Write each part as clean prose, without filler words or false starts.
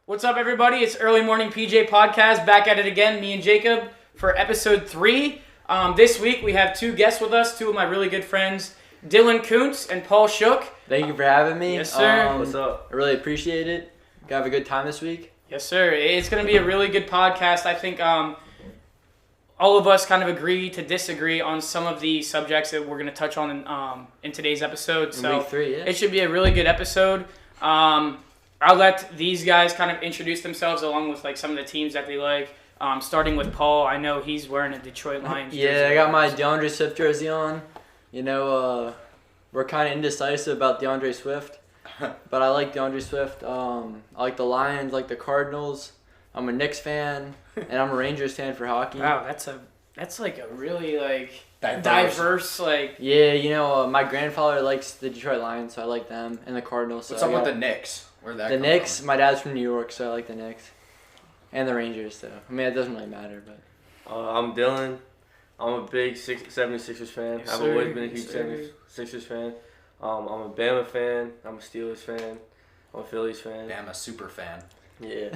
What's up, everybody? It's Early Morning PJ Podcast, back at it again, me and Jacob, for episode 3. This week, we have two guests with us, two of my really good friends, Dylan Kuntz and Paul Shook. Thanh you for having me. Yes, sir. What's up? I really appreciate it. Gonna have a good time this week. Yes, sir. It's going to be a really good podcast. I think all of us kind of agree to disagree on some of the subjects that we're going to touch on in today's episode. In week 3, yeah. It should be a really good episode. I'll let these guys kind of introduce themselves along with like some of the teams that they like. Starting with Paul, I know he's wearing a Detroit Lions jersey. Yeah, I got my DeAndre Swift jersey on. You know, we're kind of indecisive about DeAndre Swift, but I like DeAndre Swift. I like the Lions, like the Cardinals. I'm a Knicks fan, and I'm a Rangers fan for hockey. Wow, that's like a really like diverse like. Yeah, you know, my grandfather likes the Detroit Lions, so I like them, and the Cardinals. So What's up with the Knicks? Where'd that the come Knicks? from? My dad's from New York, so I like the Knicks, and the Rangers. So I mean, it doesn't really matter, but. I'm Dylan. I'm a big 76ers fan. Yes, I've sir. always been a Yes, huge sir. 76ers fan. I'm a Bama fan. I'm a Steelers fan. I'm a Phillies fan. Damn, a super fan. Yeah.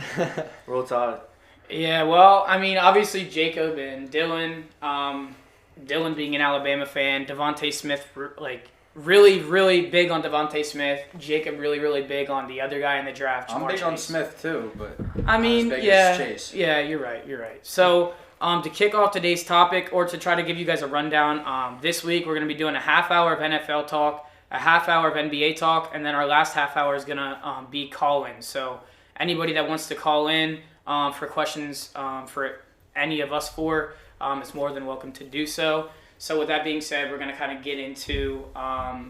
Roll Tide. Yeah, well, I mean, obviously Jacob and Dylan. Dylan being an Alabama fan, Devontae Smith, like really, really big on Devontae Smith. Jacob really, really big on the other guy in the draft. I'm Jamar big on Chase. Smith too, but I mean, not as big yeah, as Chase. yeah, you're right. So, to kick off today's topic, or to try to give you guys a rundown, this week we're going to be doing a half hour of NFL talk, a half hour of NBA talk, and then our last half hour is going to be call-in. So, anybody that wants to call in for questions for any of us four is more than welcome to do so. So, with that being said, we're going to kind of get into, our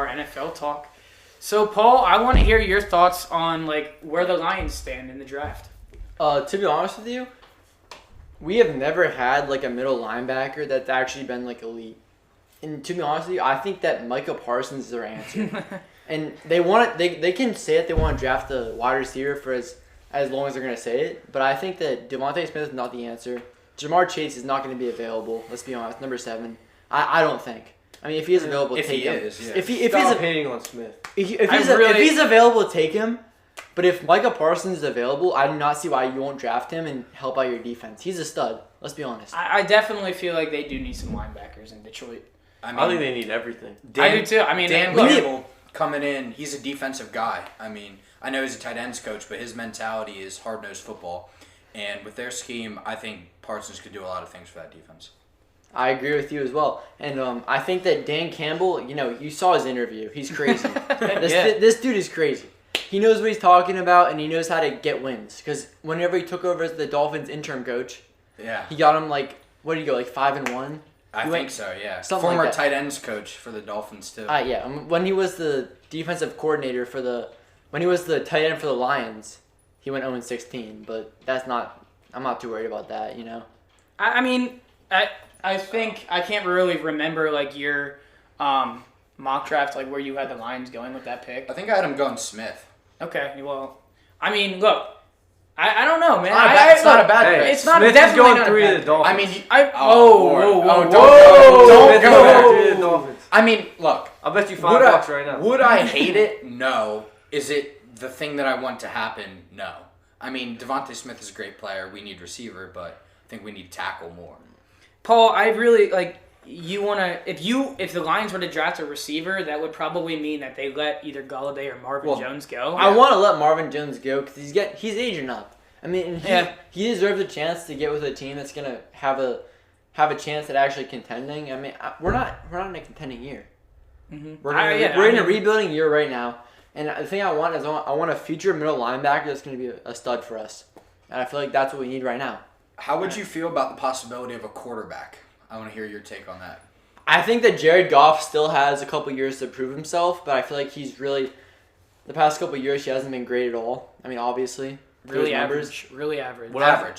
NFL talk. So, Paul, I want to hear your thoughts on like where the Lions stand in the draft. To be honest with you, we have never had like a middle linebacker that's actually been like elite. And to be honest with you, I think that Micah Parsons is their answer. And they can say that they want to draft a wide receiver for as long as they're gonna say it. But I think that Devontae Smith is not the answer. Jamar Chase is not going to be available. Let's be honest, number 7. I don't think. I mean, if he is available, If take he him. is, yeah. If Stop hating on Smith. if he's available, take him. But if Micah Parsons is available, I do not see why you won't draft him and help out your defense. He's a stud. Let's be honest. I definitely feel like they do need some linebackers in Detroit. I think they need everything. I do too. I mean, Dan look, Campbell coming in, he's a defensive guy. I mean, I know he's a tight ends coach, but his mentality is hard-nosed football. And with their scheme, I think Parsons could do a lot of things for that defense. I agree with you as well. And I think that Dan Campbell, you saw his interview. He's crazy. This dude is crazy. He knows what he's talking about, and he knows how to get wins. Because whenever he took over as the Dolphins interim coach, Yeah. he got him like, what did he go, like 5-1? I think so, yeah. something Former like that. tight ends coach for the Dolphins, too. Yeah. When he was the defensive coordinator when he was the tight end for the Lions, he went 0-16. But I'm not too worried about that, I mean, I think I can't really remember like your mock draft, like where you had the Lions going with that pick. I think I had him going Smith. Okay, well, I mean, look, I don't know, man. It's not a bad pick. It's not Smith is definitely going not a 3 bad to the pick. Dolphins. I mean, Don't don't Smith is go. going 3 to the Dolphins. I mean, look. I'll bet you Would $5 right now. Would I hate it? No. Is it the thing that I want to happen? No. I mean, Devontae Smith is a great player. We need receiver, but I think we need tackle more. Paul, I really like. You wanna if the Lions were to draft a receiver, that would probably mean that they let either Galladay or Marvin Jones go. I want to let Marvin Jones go because he's aging up. I mean, Yeah. he deserves a chance to get with a team that's gonna have a chance at actually contending. I mean, we're not in a contending year. Mhm. We're in a rebuilding year right now, and the thing I want is I want a future middle linebacker that's gonna be a stud for us, and I feel like that's what we need right now. How would you feel about the possibility of a quarterback? I want to hear your take on that. I think that Jared Goff still has a couple years to prove himself, but I feel like he's really the past couple years he hasn't been great at all. I mean, obviously, really his numbers. average. Really average.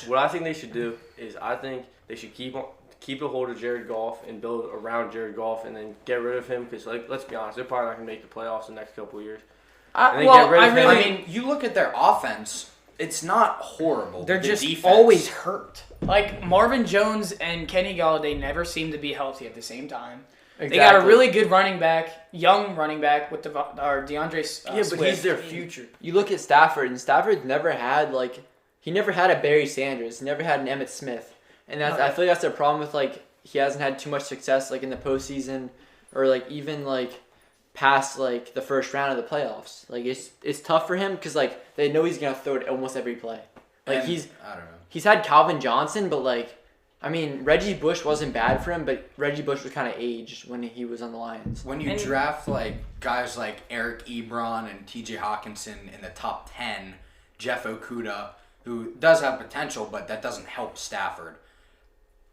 What I think they should do is I think they should keep a hold of Jared Goff and build around Jared Goff and then get rid of him because let's be honest, they're probably not gonna make the playoffs the next couple of years. Get rid of him. I mean, you look at their offense. It's not horrible. They're The just defense. always hurt. Like Marvin Jones and Kenny Galladay never seem to be healthy at the same time. They got a Exactly. really good running back, young running back with DeAndre but Swift. he's their future. You look at Stafford, and Stafford never had he never had a Barry Sanders, he never had an Emmitt Smith, and that's, I feel like that's the problem with he hasn't had too much success in the postseason or even past the first round of the playoffs. It's tough for him because they know he's gonna throw it almost every play. I don't know. He's had Calvin Johnson, but Reggie Bush wasn't bad for him, but Reggie Bush was kind of aged when he was on the Lions. When you draft guys like Eric Ebron and T.J. Hawkinson in the top 10, Jeff Okudah, who does have potential, but that doesn't help Stafford,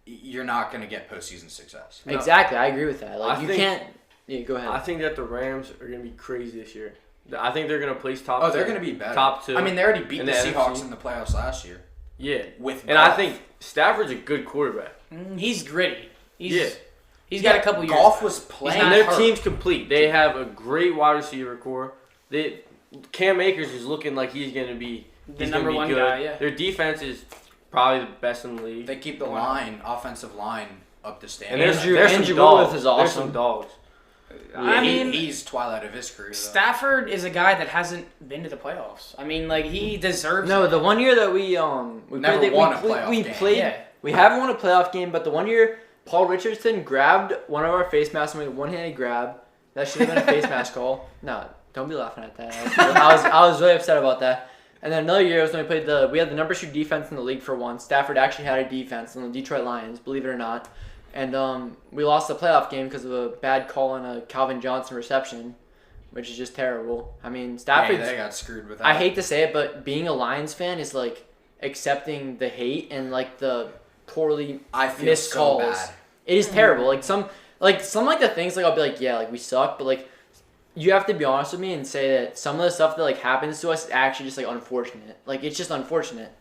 you're not going to get postseason success. No. Exactly, I agree with that. Can't. Yeah, go ahead. I think that the Rams are going to be crazy this year. I think they're going to place top. Oh, two, they're going to be better. Top 2. I mean, they already beat the Seahawks NFC. in the playoffs last year. Yeah, With and Goff. I think Stafford's a good quarterback. He's gritty. He's got a couple years. Golf left. was playing. not And their hurt. team's complete. They have a great wide receiver core. Cam Akers is looking like he's going to be The number one good. guy, yeah. Their defense is probably the best in the league. They keep the offensive line up to and standard. Andrew Willis is There's awesome. some dogs. He's twilight of his career. Though. Stafford is a guy that hasn't been to the playoffs. I mean, he deserves No, it. the one year that we Never played, won a playoff we game. played. Yeah. We haven't won a playoff game, but the one year Paul Richardson grabbed one of our face masks and made a one-handed grab. That should have been a face mask call. No, don't be laughing at that. I was really upset about that. And then another year was when we had the number 2 defense in the league for once. Stafford actually had a defense on the Detroit Lions, believe it or not. And we lost the playoff game because of a bad call on a Calvin Johnson reception, which is just terrible. I mean, Stafford. They got screwed with that. I hate to say it, but being a Lions fan is accepting the hate and the poorly I feel missed so calls. bad. It is terrible. Some the things I'll be yeah, we suck, but you have to be honest with me and say that some of the stuff that happens to us is actually just unfortunate. It's just unfortunate.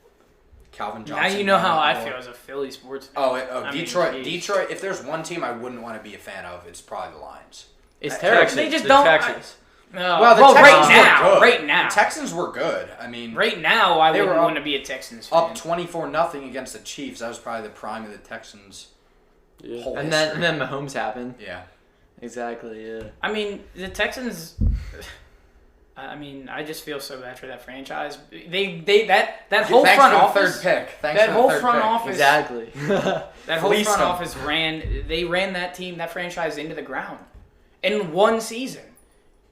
Calvin Now Johnson. you know how I feel as a Philly sports fan. I mean, Detroit. geez. Detroit. If there's one team I wouldn't want to be a fan of, it's probably the Lions. It's terrible. Texans, They just the don't- Texans. Well, the right Texans were now, good. right now, The Texans were good. I mean, right now, I They wouldn't were want to be a Texans fan. up 24-0 against the Chiefs. That was probably the prime of the Texans' Yeah. whole And history. then Mahomes happened. Yeah. Exactly. Yeah. I mean, the Texans. I mean, I just feel so bad for that franchise. That whole Thanks front for the office. third pick. Thanks That for whole the third front pick. office. Exactly. That whole Fleeced front them. office ran that team, that franchise into the ground in one season.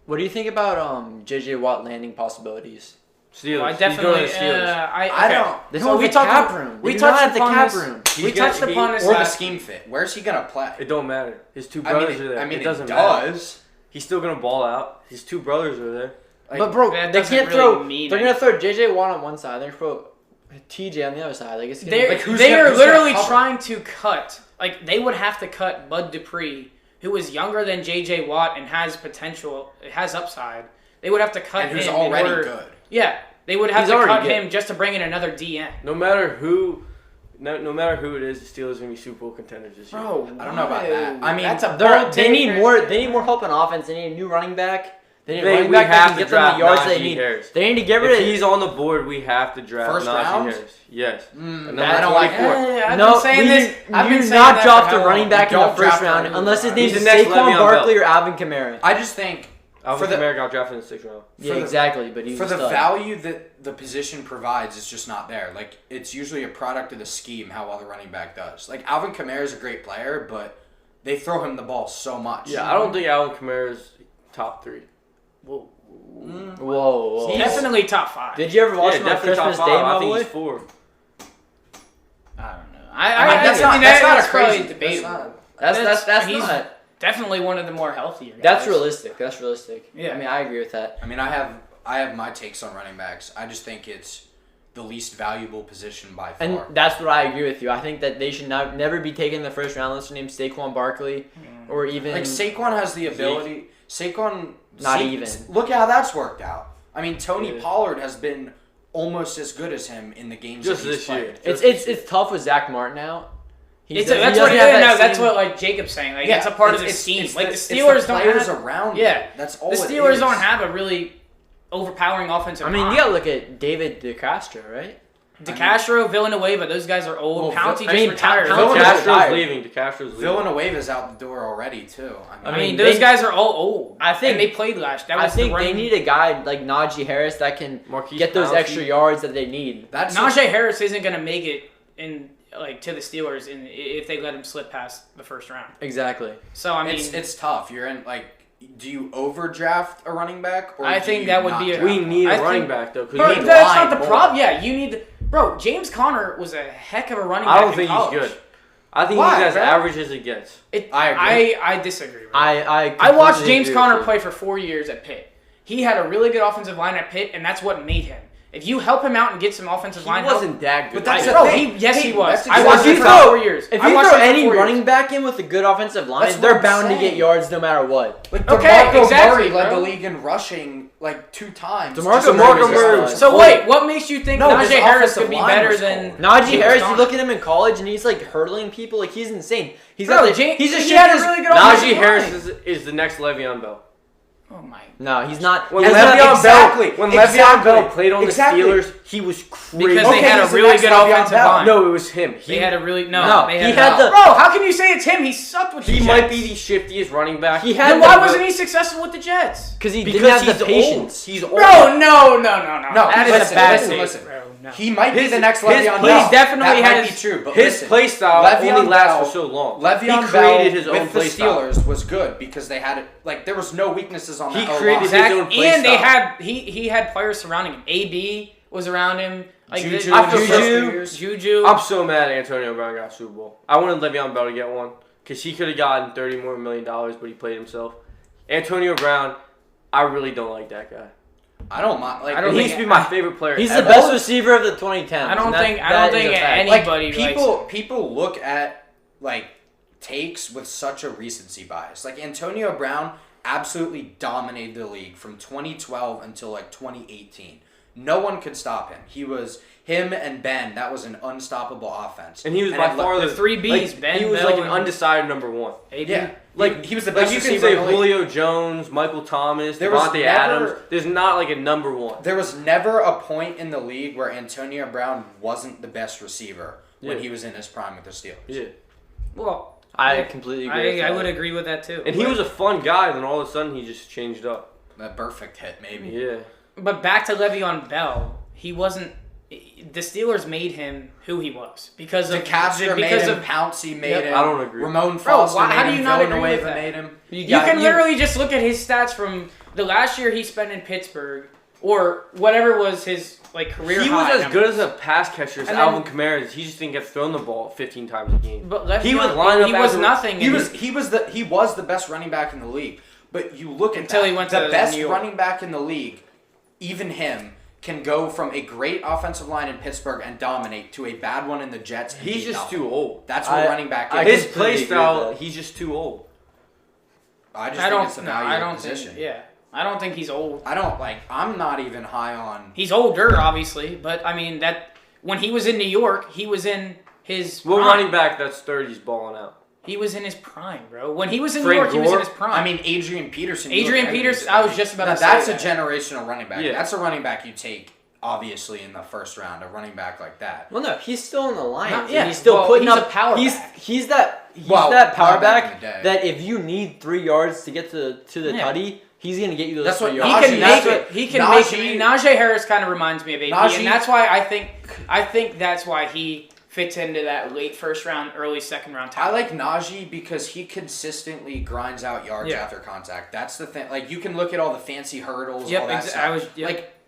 What do you think about J.J. Watt landing possibilities? Steelers. Well, I He's going definitely. to the Steelers. I don't. They So don't we have the talked- cap room. we They do not touched have the upon cap this- room. We touched upon this Or the last. scheme fit. Where's he gonna play? It don't matter. His two I brothers mean, are there. I mean, it doesn't it matter. does. He's still going to ball out. His two brothers are there. But bro, That they doesn't can't really throw. mean They're gonna throw J.J. Watt on one side. They're gonna throw T.J. on the other side. It's gonna They're, Like, who's they gonna- are who's gonna literally cover? trying to cut. They would have to cut Bud Dupree, who is younger than J.J. Watt and has potential, has upside. They would have to cut And him. who's in already order- good. Yeah, they would have He's to already cut good. him just to bring in another DN. No matter who it is, the Steelers are going to be Super Bowl contenders this year. Bro, I don't know about that. I mean, that's a They're- bold they take need right more. there. They need more help on offense. They need a new running back. They need a We running back that have can to get them the draft yards they Najee need. Harris. They need to get rid If of. he's on the board, we have to draft First Najee round? Harris. Yes. Mm, I don't like I've No, been saying we this. do I've been saying not that draft for a how running long? back in the Don't first draft a round running unless his back. name He's is the next Saquon Le'Veon Barkley Bell. or Alvin Kamara. I just think Alvin For the- Kamara got drafted in the 6th round. Yeah, the- exactly. But he's for a the stud. value that the position provides, it's just not there. It's usually a product of the scheme how well the running back does. Alvin Kamara is a great player, but they throw him the ball so much. Yeah, I don't think Alvin Kamara's top 3. Whoa. Whoa. He's definitely top 5. Did you ever watch him on definitely top Christmas 5. Day, my I think boy? he's 4. I don't know. I mean, that's not that's a probably crazy. debatable. That's he's not. definitely one of the more healthier guys. That's realistic. That's realistic. Yeah. I mean, I agree with that. I mean, I have my takes on running backs. I just think it's the least valuable position by far. And that's what I agree with you. I think that they should never be taken in the first round unless their name's Saquon Barkley or even. Saquon has the ability. Saquon. Not even. Look at how that's worked out. I mean, Tony Yeah. Pollard has been almost as good as him in the games Just that he's this played. year. It's tough with Zach Martin out. That's he what doesn't it have is. that No, that's same- what Jacob's saying. It's a part of the scheme. The it's Steelers the don't players have. around. Yeah. them. That's all. The it Steelers is. don't have a really overpowering offensive I mean, line. you gotta look at David DeCastro, right? DeCastro, Villanueva, those guys are old. Well, Pouncey I mean, just retired. Villanueva- DeCastro's leaving. DeCastro's leaving. Villanueva's out the door already too. I mean, those guys are all old. I think- and they played last. That I was think the they running. need a guy like Najee Harris that can Marquise get those Pouncey. extra yards that they need. that's Najee Harris isn't going to make it in to the Steelers if they let him slip past the first round. Exactly. So I mean, it's tough. You're in do you overdraft a running back? Or I do think you that would not be a- draft We one? need I a running think- back though, because but need that's not line the more. problem. Yeah, you need. Bro, James Conner was a heck of a running back. I don't in think college. he's good. I think Why, he's as bro? average as it gets. I agree. I disagree. With I watched completely James agree Conner with you. play for 4 years at Pitt. He had a really good offensive line at Pitt, and that's what made him. If you help him out and get some offensive He line help, wasn't that good. But that's bro, the thing. yes, he was. That's I watched exactly him for right. 4 years. If I you watched throw him for any 4 years. running back in with a good offensive line, That's they're what I'm bound to saying. get yards no matter what. Like Okay, DeMarco exactly, Murray led bro. the league in rushing 2 times. DeMarco Just Murray because was- he's- So Well, wait, what makes you think No, his Najee Harris offensive could be line better was than cold. Najee James Harris, Conner? you look at him in college and he's hurdling people like he's insane. He's Bro, got the, James- he's a he had a shifty- really good offensive Najee Harris line. is the next Le'Veon Bell. Oh my. No, he's not. When He's Le'Veon not- exactly, Bell, when exactly. Le'Veon Bell played on Exactly. the Steelers, he was crazy. Because they had a he's the really next good Le'Veon offensive Bell. line. No, it was him. They had a really No, They he had had the- Bro, how can you say it's him? He sucked with the He Jets. might be the shiftiest running back. He had Then the- why wasn't he successful with the Jets? Because he because didn't have he's the old. patience. He's old. Bro, no. No, That is listen, a bad listen, take, listen. bro. No. He might be His- the next his Le'Veon play- Bell. He's definitely that had might his- be true, but His listen, play style Le'Veon only lasts Bell- for so long. Le'Veon he Bell created his own with the play style. Steelers was good because they had it. There was no weaknesses on He that created O-line. his own play And they style. had he had players surrounding him. AB was around him. Like Juju, I feel Juju. I'm so mad Antonio Brown got a Super Bowl. I wanted Le'Veon Bell to get one because he could have gotten $30 more million, but he played himself. Antonio Brown, I really don't like that guy. I don't mind. I don't He think- used to be my favorite player. He's ever. the best receiver of the 2010s. I don't and that- think that is a fact. anybody likes people look at takes with such a recency bias. Antonio Brown absolutely dominated the league from 2012 until 2018. No one could stop him. He was him and Ben. That was an unstoppable offense. And he was by far the the three Bs, Ben, He was Bell, an and- undecided number one. AB. Yeah, he was the Like best you can receiver say in the league. Julio Jones, Michael Thomas, There was Devontae never- Adams. There's not a number one. There was never a point in the league where Antonio Brown wasn't the best receiver when Yeah. he was in his prime with the Steelers. Yeah. Well, I completely agree. with I that. would agree with that too. And he was a fun guy, then all of a sudden he just changed up. That perfect hit, maybe. Yeah. But back to Le'Veon Bell, he wasn't. The Steelers made him who he was because of DeCastro made because him, of Pouncey made Yep. him. I don't agree. Ramon Bro, Foster why- made how do him. you not agree Villanueva with that? made him. You can literally just look at his stats from the last year he spent in Pittsburgh or whatever was his career. He was high as number. good as a pass catcher as And then- Alvin Kamara is. He just didn't get thrown the ball 15 times a game. But Le'Veon, He would line up he was as a- nothing. He and was the best running back in the league. But you look at Until that, he went the to best New York. running back in the league, even him, can go from a great offensive line in Pittsburgh and dominate to a bad one in the Jets. And He's be just nothing. too old. That's what running back I is. His completely play agree with style, that. he's just too old. I just I think don't. it's the No, value I of don't the position. think. Yeah, I don't think he's old. I don't I'm not even high on. He's older, obviously, but I mean that when he was in New York, he was in his What prime. running back that's 30 is balling out? He was in his prime, bro. When he was in New Frank York, he was in Gore? his prime. I mean, Adrian Peterson. Adrian Peterson. I was just about Now, to say that's that. a generational running back. Yeah. That's a running back you take, obviously, in the first round. A running back like that. Well, no, he's still in the Lions. Not and yet. he's still Well, putting he's up a power He's back. he's that Well, power not back in back the day. that if you need 3 yards to get to the Yeah. tutty, he's gonna get you those That's 3 what he yards. can Najee- make that's it. what- He can Najee- make it. Najee Harris kind of reminds me of AP, Najee- and that's why I think that's why he fits into that late first round, early second round I talent. like Najee because he consistently grinds out yards Yeah. after contact. That's the thing. You can look at all the fancy hurdles, Yep, all that stuff.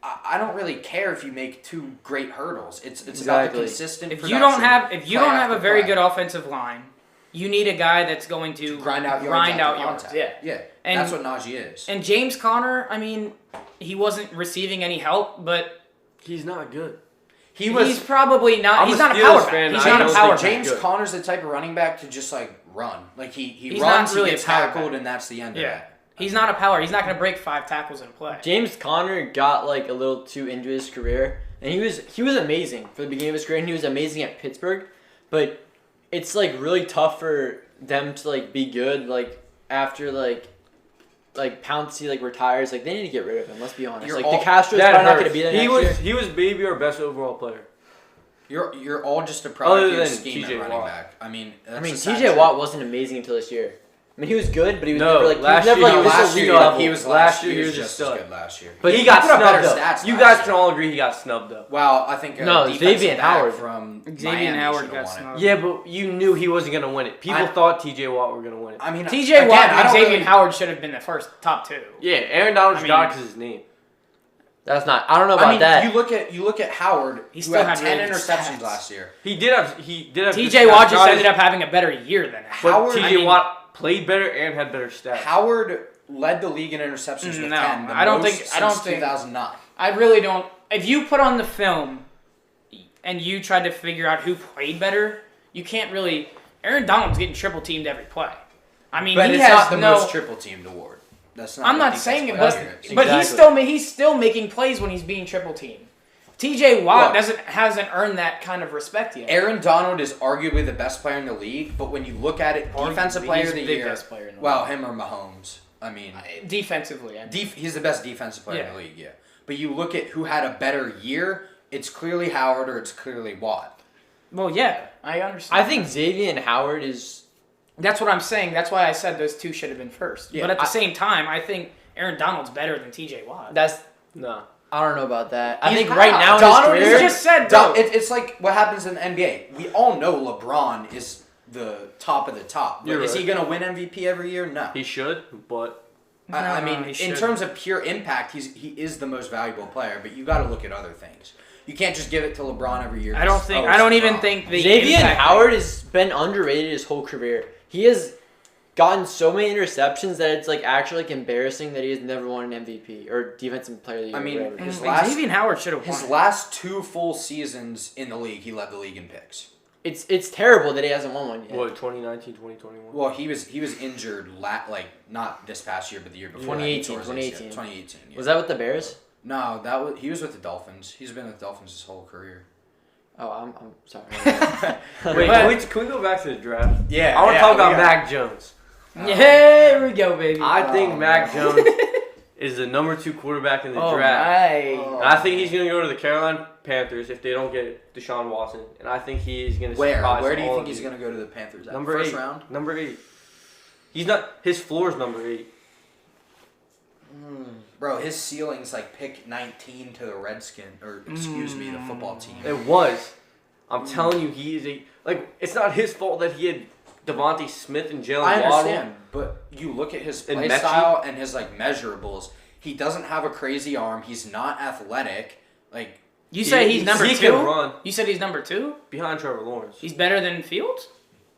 I don't really care if you make 2 great hurdles. It's about the Exactly. consistent. If you don't production, have play a after very play. good offensive line, you need a guy that's going to grind out yards, grind after out yards. contact. Yeah. yeah. And- That's what Najee is. And James Conner, I mean, he wasn't receiving any help, but He's not good. he's probably not. I'm He's a not a Steelers power back. fan, He's I not don't a think power back. James good. Conner's the type of running back to just run. He He's runs, not really he gets a power tackled, back. and that's the end of Yeah. it. He's not a power. He's not going to break 5 tackles in a play. James Conner got a little too into his career, and he was amazing for the beginning of his career, and he was amazing at Pittsburgh, but it's really tough for them to be good after Pouncey retires. They need to get rid of him. Let's be honest. You're The all- Castro's That probably not hurts. going to be there next year. He was maybe our best overall player. You're all just a Other product of than scheme TJ at running Watt. back. I mean, TJ Watt wasn't amazing until this year. I mean, he was good, but he was No, never like last this year- last elite year level. he was Last year he he was just a as stud. good last year. But He he got put up better snubbed, though. stats You last guys year. can all agree he got snubbed though. Well, I think No, defensive Xavier back Howard. from Xavier Miami Howard should've got won it. snubbed. Yeah, but you knew he wasn't gonna win it. People I- thought TJ Watt were gonna win it. I mean, TJ again, Watt I and don't Xavier really- Howard should have been the first top two. Yeah, Aaron Donald I mean- got because his name. That's not. I don't know about I mean, that. you look at Howard. He He still had had 10 really good interceptions stats. last year. He did have good TJ stats. Watt just Not ended as- up having a better year than him. But Howard- TJ I mean- Watt played better and had better stats. Howard led the league in interceptions with No, 10. The I don't most think- I don't since think- 2009. I really don't. If you put on the film and you tried to figure out who played better, you can't really. Aaron Donald's getting triple teamed every play. I mean, But he it's has not the no. most triple teamed award. That's not. I'm what not defense saying it, player but is. but Exactly. he's still making plays when he's being triple teamed. TJ Watt Look. hasn't earned that kind of respect yet. Aaron Donald is arguably the best player in the league, but when you look at it, defensive Arguably, player he's of the the year. best player in the Well, league. him or Mahomes. I mean, Defensively, I mean. he's the best defensive player in Yeah. the league. Yeah, but you look at who had a better year. It's clearly Howard or it's clearly Watt. Well, yeah, I understand. I think Xavier and Howard is. That's what I'm saying. That's why I said those two should have been first. Yeah, but at the I- same time, I think Aaron Donald's better than TJ Watt. That's. No. I don't know about that. I He's think not. right now in Donald his is career. You just said, Don, bro. it's like what happens in the NBA. We all know LeBron is the top of the top. But You're is right. he going to win MVP every year? No. He should, but I No, mean, he in shouldn't. terms of pure impact, he is the most valuable player. But you got to look at other things. You can't just give it to LeBron every year. I don't because, think. oh, I it's don't even LeBron. think the Xavier and impact- Howard has been underrated his whole career. He has gotten so many interceptions that it's like actually like embarrassing that he has never won an MVP or defensive player of the year. I mean, whatever. his Mm, last- Xavier Howard should have won. His last 2 full seasons in the league, he led the league in picks. It's terrible that he hasn't won one yet. what, 2019, 2021? Well, he was injured like not this past year, but the year before. 2018, that. 2018. 2018. Yeah. Was that with the Bears? No, he was with the Dolphins. He's been with the Dolphins his whole career. Oh, I'm sorry. Wait, can we go back to the draft? Yeah, I want to talk about yeah. Mac Jones. Yeah, here we go, baby. I think Oh, Mac no. Jones is the number 2 quarterback in the oh draft. my. Oh. And I think he's going to go to the Carolina Panthers if they don't get Deshaun Watson. And I think he is going to surprise Where do you all think of he's going to go to the Panthers at? Number First 8. round? Number 8. He's not. His floor is number 8. Bro, his ceiling's like pick 19 to the Redskin, or excuse me, the football team. It was. I'm telling you, he is a like. It's not his fault that he had Devontae Smith and Jalen I Waddle. understand, but you look at his And play Mechie? style and his like measurables. He doesn't have a crazy arm. He's not athletic. Like You say he's number he 2? can run You said he's number 2? behind Trevor Lawrence. He's better than Fields?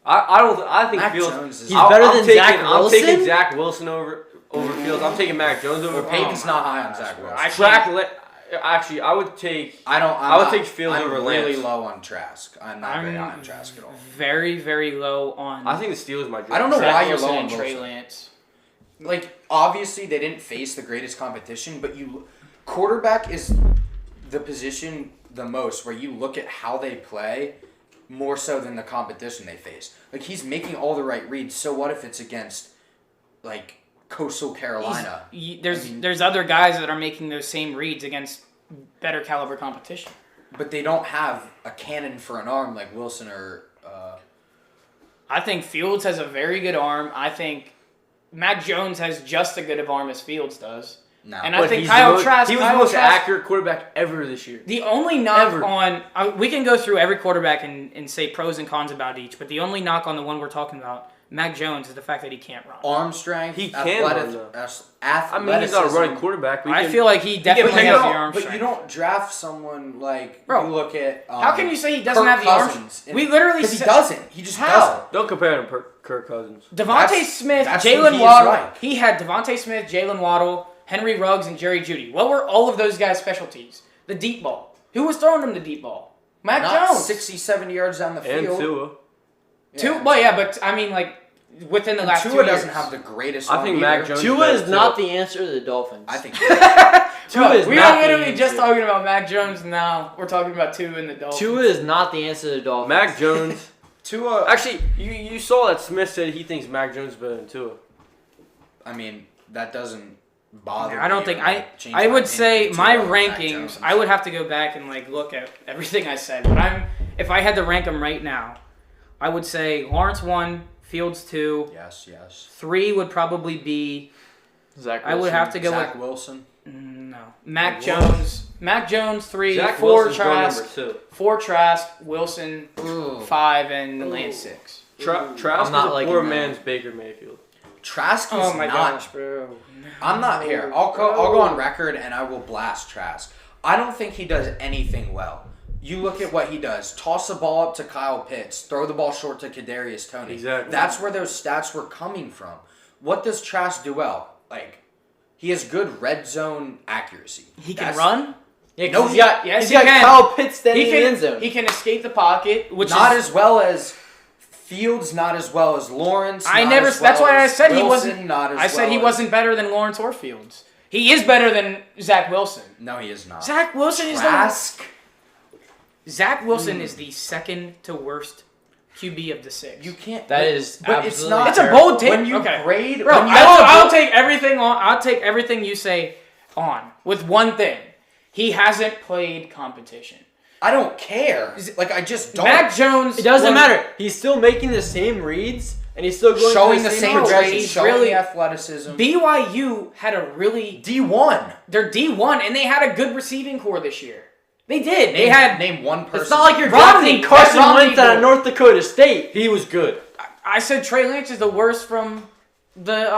I don't. I think Mac Fields. Jones is He's better I'm than taking, Zach I'm taking Wilson? Zach Wilson over Fields. I'm taking Mac Jones over Peyton's not high on Zach Wilson. Actually, I would take. I would take Fields I'm over really Lance. low on Trask. I'm not very high on Trask at all. Very, very low on. I think the Steelers might. I don't know Zach why you're Wilson low on and Trey Wilson. Lance. Like obviously they didn't face the greatest competition, but quarterback is the position the most where you look at how they play more so than the competition they face. Like he's making all the right reads. So what if it's against like Coastal Carolina? There's other guys that are making those same reads against better caliber competition. But they don't have a cannon for an arm like Wilson or. I think Fields has a very good arm. I think Mac Jones has just as good of arm as Fields does. No. And I But think he's Kyle the most, Trask. He was Kyle the most Trask- accurate quarterback ever this year. The only knock Ever. on we can go through every quarterback and say pros and cons about each, but the only knock on the one we're talking about, Mac Jones, is the fact that he can't run. Arm strength. He can run, though. I mean, he's not a running quarterback. I feel like he definitely But has the arm but strength. you don't draft someone like Bro, you look at. How can you say he doesn't Kirk have the arm Cousins strength? We literally because he said doesn't. He just How? doesn't. Don't compare him to Kirk Cousins. Devontae That's- Smith, that's who Jalen he is Waddle. like. He had Devontae Smith, Jalen Waddle, Henry Ruggs, and Jerry Jeudy. What were all of those guys' specialties? The deep ball. Who was throwing them the deep ball? Mac Not Jones. 60, 70 yards down the And field. Tua. But I mean, like within the And last 2 Tua years. doesn't have the greatest. I arm think Mac either. Jones- Tua is better, not too. the answer to the Dolphins. I think. Tua is we not were the literally just answer. talking about Mac Jones, and now we're talking about Tua and the Dolphins. Tua is not the answer to the Dolphins. Mac Jones. Tua. Actually, you saw that Smith said he thinks Mac Jones is better than Tua. I mean, that doesn't bother. I don't me think or, like, change I would opinion say too my about Mac rankings. Jones. I would have to go back and like look at everything I said. But if I had to rank them right now, I would say Lawrence 1, Fields 2, Yes. 3 would probably be. Zach I would Wilson. have to go Zach with Wilson. no Mac Like Jones. Mac Jones 3, Zach 4 Wilson's going Trask, number 2. 4 Trask, Wilson Ooh. 5, and Lance 6. Trask I'm is not a liking poor that. man's Baker Mayfield. Trask is Oh my not. gosh, bro! I'm not here. I'll go on record and I will blast Trask. I don't think he does anything well. You look at what he does. Toss the ball up to Kyle Pitts. Throw the ball short to Kadarius Toney. Exactly. That's where those stats were coming from. What does Trask do well? Like, he has good red zone accuracy. He can That's- run. Yeah, No, he's got, yes, he's he got can. Kyle Pitts standing He in the end can. zone. He can escape the pocket, which Not is as well as Fields, not as well as Lawrence. I not never. as That's well why I as said he Wilson, wasn't. Not as I said well he as- wasn't better than Lawrence or Fields. He is better than Zach Wilson. No, he is not. Zach Wilson Trask. Zach Wilson is the second to worst QB of the 6. You can't. That is But it's absolutely not. It's a terrible. bold take. When you Okay. grade, Bro, when you I'll take everything on. I'll take everything you say on with one thing. He hasn't played competition. I don't care. Like, I just don't. Mac Jones. It doesn't was- matter. He's still making the same reads, and he's still going Showing through the same progression. progression, He's showing really- the athleticism. BYU had a really. D1. They're D1 and they had a good receiving core this year. They did. They had. name one person. It's not like you're Romney, drafting Carson Romney Wentz out of boy. North Dakota State. He was good. I said Trey Lance is the worst from the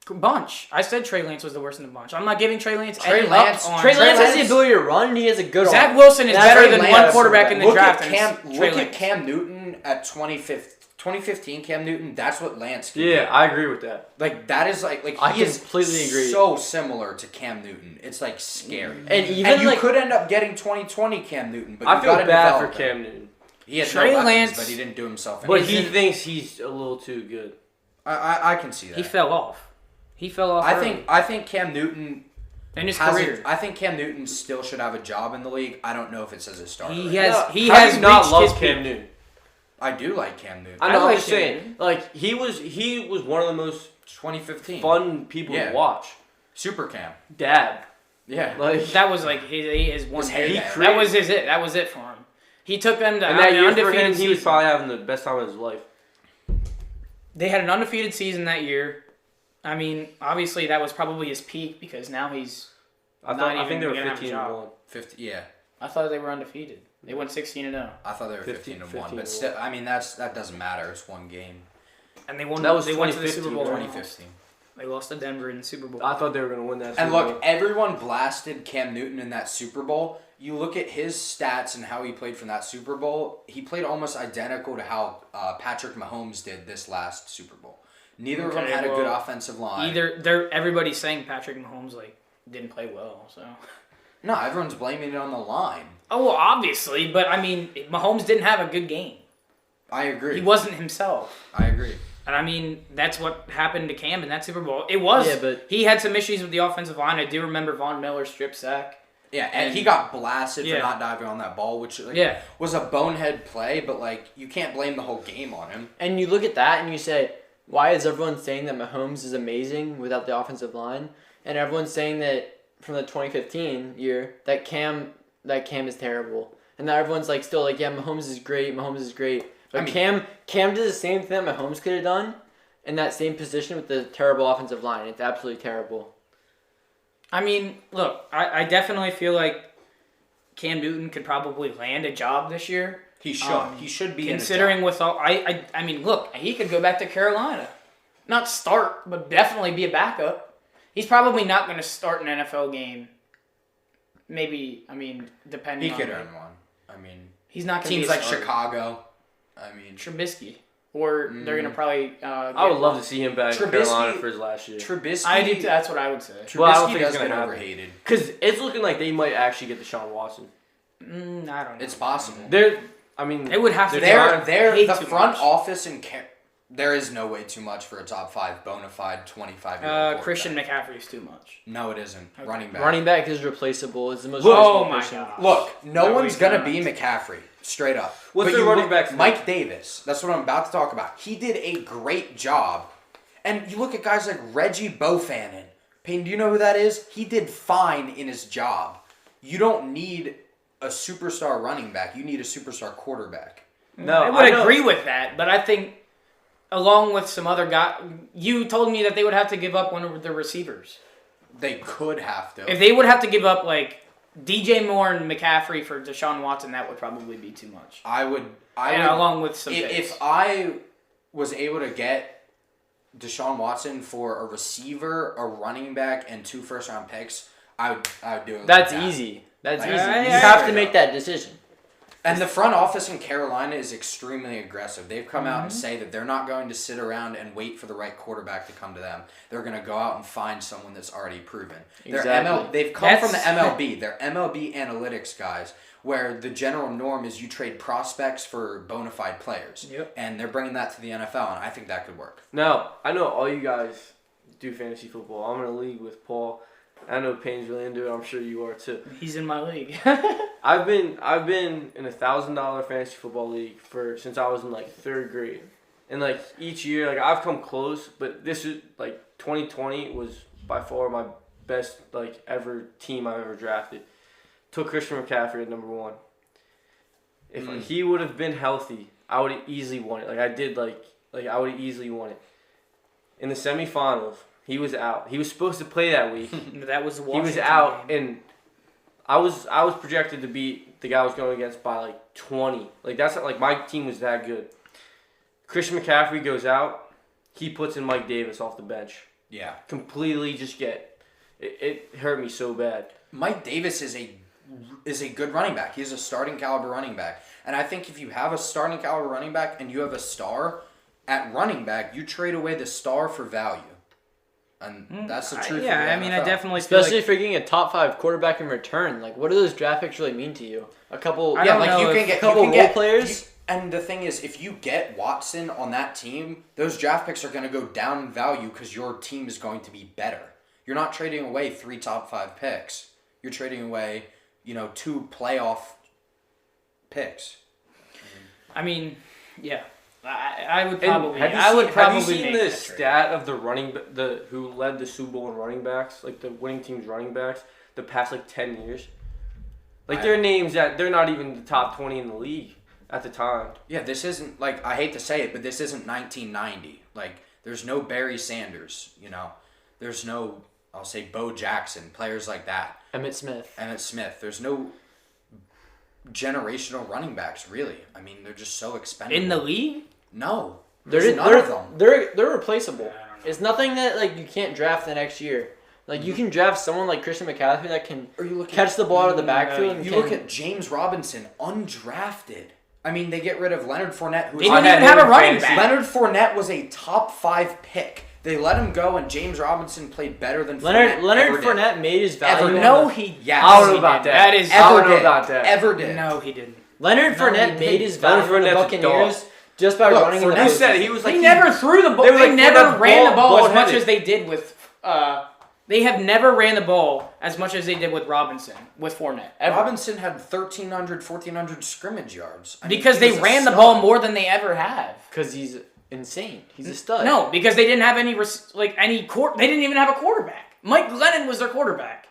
bunch. I said Trey Lance was the worst in the bunch. I'm not giving Trey Lance Trey any Lance- up on. Trey Lance has the Lance- ability to run, and he has a good Zach arm. Wilson is That's better Trey than Lance. one quarterback in the Look draft. at and Cam. it's Trey Look at Lance. Cam Newton at 2015 Cam Newton. That's what Lance. Can Yeah, do. I agree with that. Like that is like I he is completely agree. so similar to Cam Newton. It's like scary. And even And you like could end up getting 2020 Cam Newton, but I you feel gotta bad for develop him. Cam Newton. He had Trey no weapons, Lance- but he didn't do himself. But any he good. thinks he's a little too good. I can see that. He fell off. He fell off. early. I think Cam Newton in his has career. I think Cam Newton still should have a job in the league. I don't know if it's as a starter. He right has. now. He How do has you not reached love his Cam peak. Newton. I do like Cam Newton. I know. like I'm just Cam saying. Newton. Like he was one of the most 2015 fun people Yeah. to watch. Super Cam. Dad. Yeah. Like That was like his one. His hit. heyday. That was his it. That was it for him. He took them to and that an year for undefeated him, he was season. probably having the best time of his life. They had an undefeated season that year. I mean, obviously that was probably his peak because now he's. I Not think even they were gonna have a 15 job. and 1. 50. Yeah. I thought they were undefeated. They went 16-0, I thought they were 15 and 1, 15 but and still, I mean that doesn't matter. It's one game. and they won. That was they went to the Super 2015, Bowl. 2015. They lost to Denver in the Super Bowl. I thought they were going to win that. And Super look, Bowl. everyone blasted Cam Newton in that Super Bowl. You look at his stats and how he played from that Super Bowl. He played almost identical to how Patrick Mahomes did this last Super Bowl. Neither of them Okay, had a good well, offensive line. Everybody's saying Patrick Mahomes like didn't play well. So. No, everyone's blaming it on the line. Oh well, obviously, but I mean, Mahomes didn't have a good game. I agree. He wasn't himself. I agree. And I mean, that's what happened to Cam in that Super Bowl. It was. Yeah, but- he had some issues with the offensive line. I do remember Von Miller's strip sack. Yeah, and And- he got blasted Yeah. for not diving on that ball, which like, Yeah. was a bonehead play, but like you can't blame the whole game on him. And you look at that and you say, why is everyone saying that Mahomes is amazing without the offensive line? And everyone's saying that from the 2015 year that Cam is terrible. And that everyone's like still like, yeah, Mahomes is great. But I mean- Cam did the same thing that Mahomes could have done in that same position with the terrible offensive line. It's absolutely terrible. I mean, look, I definitely feel like Cam Newton could probably land a job this year. He should. He should be Considering with all, I mean, look, he could go back to Carolina, not start, but definitely be a backup. He's probably not going to start an NFL game. Maybe, I mean, depending. He on could like, earn one. I mean, He's not going to be teams a like starter. Chicago. I mean, Trubisky, or they're going to probably. I would love to see him back in Trubisky- Carolina for his last year. Trubisky. I do. That's what I would say. Trubisky Well, I don't think does it's gonna get happen. overhated. Because it's looking like they might actually get Deshaun Watson. I don't know. It's possible. I mean, It would have to. They're Way the too front much. office and there is no way too much for a top 5 bona fide 25-year-old Christian McCaffrey is too much. No, it isn't. Okay. Running back. Running back is replaceable. Is the most Oh replaceable my person. God. Look, no No, one's he's gonna not. be McCaffrey. Straight up. What's But their you running look- backs name? Mike Davis. That's what I'm about to talk about. He did a great job. And you look at guys like Reggie Bofannon, Payne, do you know who that is? He did fine in his job. You don't need a superstar running back. You need a superstar quarterback. No, I would agree with that, but I think along with some other guy, you told me that they would have to give up one of their receivers. They could have to. If they would have to give up like DJ Moore and McCaffrey for Deshaun Watson, that would probably be too much. I would along with some picks. If I was able to get Deshaun Watson for a receiver, a running back, and 2 first-round picks, I would do it. That's easy. That's easy. You yeah, have to make that decision. And the front office in Carolina is extremely aggressive. They've come out and say that they're not going to sit around and wait for the right quarterback to come to them. They're going to go out and find someone that's already proven. Exactly. They've come from the MLB. They're MLB analytics guys, where the general norm is you trade prospects for bona fide players. Yep. And they're bringing that to the NFL, and I think that could work. Now, I know all you guys do fantasy football. I'm in a league with Paul. I know Payne's really into it. I'm sure you are too. He's in my league. I've been in a $1,000 fantasy football league since I was in like 3rd grade, and like each year, like I've come close, but this is like 2020 was by far my best like ever team I've ever drafted. Took Christian McCaffrey at number 1. If he would have been healthy, I would have easily won it. Like I did, like I would have easily won it. In the semifinals, he was out. He was supposed to play that week. That was the He was Washington out, game. and I was projected to beat the guy I was going against by like 20. Like that's not, like my team was that good. Christian McCaffrey goes out. He puts in Mike Davis off the bench. Yeah. Completely just it hurt me so bad. Mike Davis is a good running back. He's a starting caliber running back. And I think if you have a starting caliber running back and you have a star at running back, you trade away the star for value. And that's the truth. Yeah, of I mean, the I NFL. definitely feel Especially like, if you're getting a top 5 quarterback in return. Like, what do those draft picks really mean to you? A couple, I don't know you if- can get a couple you can role get, players. And the thing is, if you get Watson on that team, those draft picks are going to go down in value because your team is going to be better. You're not trading away 3 top 5 picks. You're trading away, 2 playoff picks. I mean, yeah. I would And probably. have you seen make the that trade. stat of the who led the Super Bowl in running backs, like the winning team's running backs, the past like 10 years? Like their names that they're not even the top 20 in the league at the time. Yeah, this isn't, like, I hate to say it, but this isn't 1990. Like, there's no Barry Sanders, There's no, I'll say, Bo Jackson, players like that. Emmett Smith. There's no generational running backs, really. I mean, they're just so expendable. In the league? No. They're There's none of them. They're replaceable. I don't know. It's nothing that like you can't draft the next year. Like you can draft someone like Christian McCaffrey that can catch the ball out of the backfield. You look at James Robinson, undrafted. I mean, they get rid of Leonard Fournette. Who They didn't even have a running back. Leonard Fournette was a top 5 pick. They let him go, and James Robinson played better than Leonard ever did. Fournette made his value. Ever. No, he. Yes. I don't know he about did. that. That is. I don't Ever know did. about that. Ever did. No, he didn't. Leonard Fournette made his value for the Fournette's a Buccaneers dog. just by Look, running in the Fournette You postseason. said he was like They never threw the ball. They were They like never Fournette ran the ball as much ball-headed. as they did with. They have never ran the ball as much as they did with Robinson, with Fournette. Ever. Robinson had 1,300, 1,400 scrimmage yards. I mean, Because he they was a ran the stud. ball more than they ever have. Because he's insane. He's a stud. No, because they didn't have any they didn't even have a quarterback. Mike Glennon was their quarterback.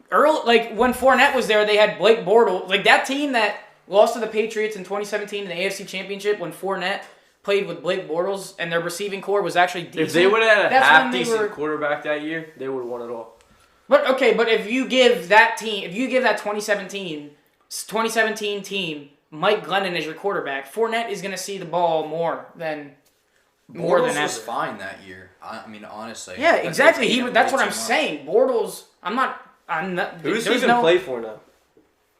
When Fournette was there, they had Blake Bortles. Like that team that lost to the Patriots in 2017 in the AFC Championship when Fournette played with Blake Bortles and their receiving core was actually decent. If they would have had a That's when they half-decent were- quarterback that year, they would have won it all. But if you give that 2017 team Mike Glennon as your quarterback, Fournette is going to see the ball more than Bortles ever. was fine that year. I mean, honestly. Yeah, But exactly. they paid him That's way what I'm too much. saying. Bortles. I'm not. Who's he there's even no, play for now?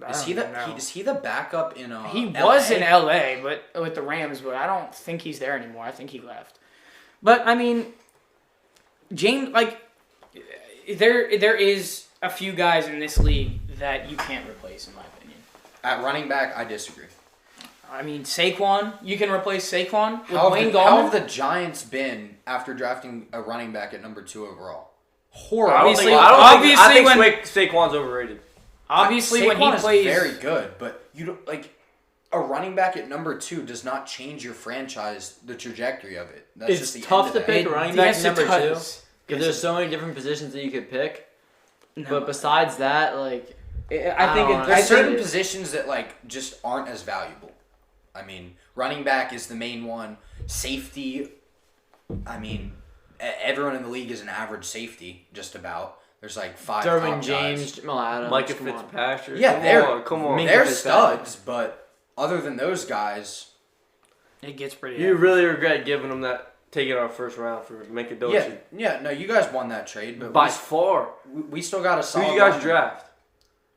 Is he the backup in He LA? was in LA, but with the Rams, but I don't think he's there anymore. I think he left. But I mean, James, there is a few guys in this league that you can't replace, in my opinion. At running back, I disagree. I mean, Saquon, you can replace Saquon with How Wayne have Gallman. the Giants been after drafting a running back at number 2 overall? I Horrible. Obviously- I obviously think Saquon's overrated. Obviously, when he Saquon is plays, very good, but you don't a running back at number 2 does not change your franchise, the trajectory of it. That's It's just the tough end to of pick it. a running back yes, it number 2. does. Because there's so many different positions that you could pick. No. But besides that, like, I think don't know. There's certain positions that like just aren't as valuable. I mean, running back is the main one. Safety, I mean, everyone in the league is an average safety, just about. There's like 5 Derwin top James, guys. Jamal Adams. Micah come on. Fitzpatrick. Yeah, come on. Minka They're Fitzpatrick. studs, but other than those guys, it gets pretty. You really regret giving them that, taking our first round for Minka Doci. no, you guys won that trade, but By far. we still got a Who solid. did you guys lineman. draft?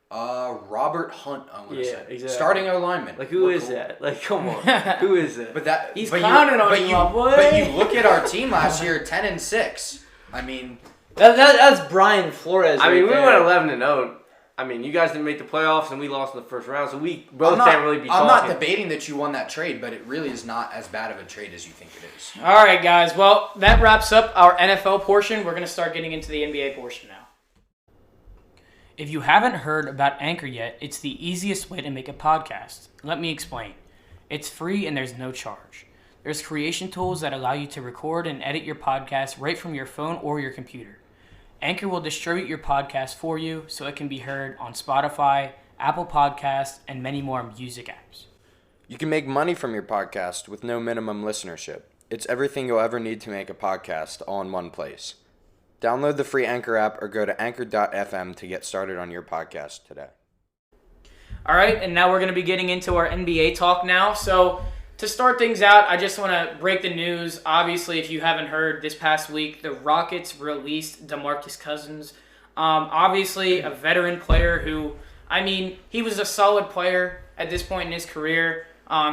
Robert Hunt, I want to say. Exactly. Starting O lineman. Like, who is that? Like, come on. Who is that? But that He's but clowning on but you, my boy. But you look at our team last year, 10-6. I mean, That's Brian Flores. I mean, right we there. went 11-0. I mean, you guys didn't make the playoffs, and we lost in the first round, so we both can't really be I'm talking. not debating that you won that trade, but it really is not as bad of a trade as you think it is. All right, guys. Well, that wraps up our NFL portion. We're going to start getting into the NBA portion now. If you haven't heard about Anchor yet, it's the easiest way to make a podcast. Let me explain. It's free and there's no charge. There's creation tools that allow you to record and edit your podcast right from your phone or your computer. Anchor will distribute your podcast for you so it can be heard on Spotify, Apple Podcasts, and many more music apps. You can make money from your podcast with no minimum listenership. It's everything you'll ever need to make a podcast all in one place. Download the free Anchor app or go to anchor.fm to get started on your podcast today. All right, and now we're going to be getting into our NBA talk now. So to start things out, I just want to break the news. Obviously, if you haven't heard, this past week, the Rockets released DeMarcus Cousins. Obviously, a veteran player who, I mean, he was a solid player at this point in his career.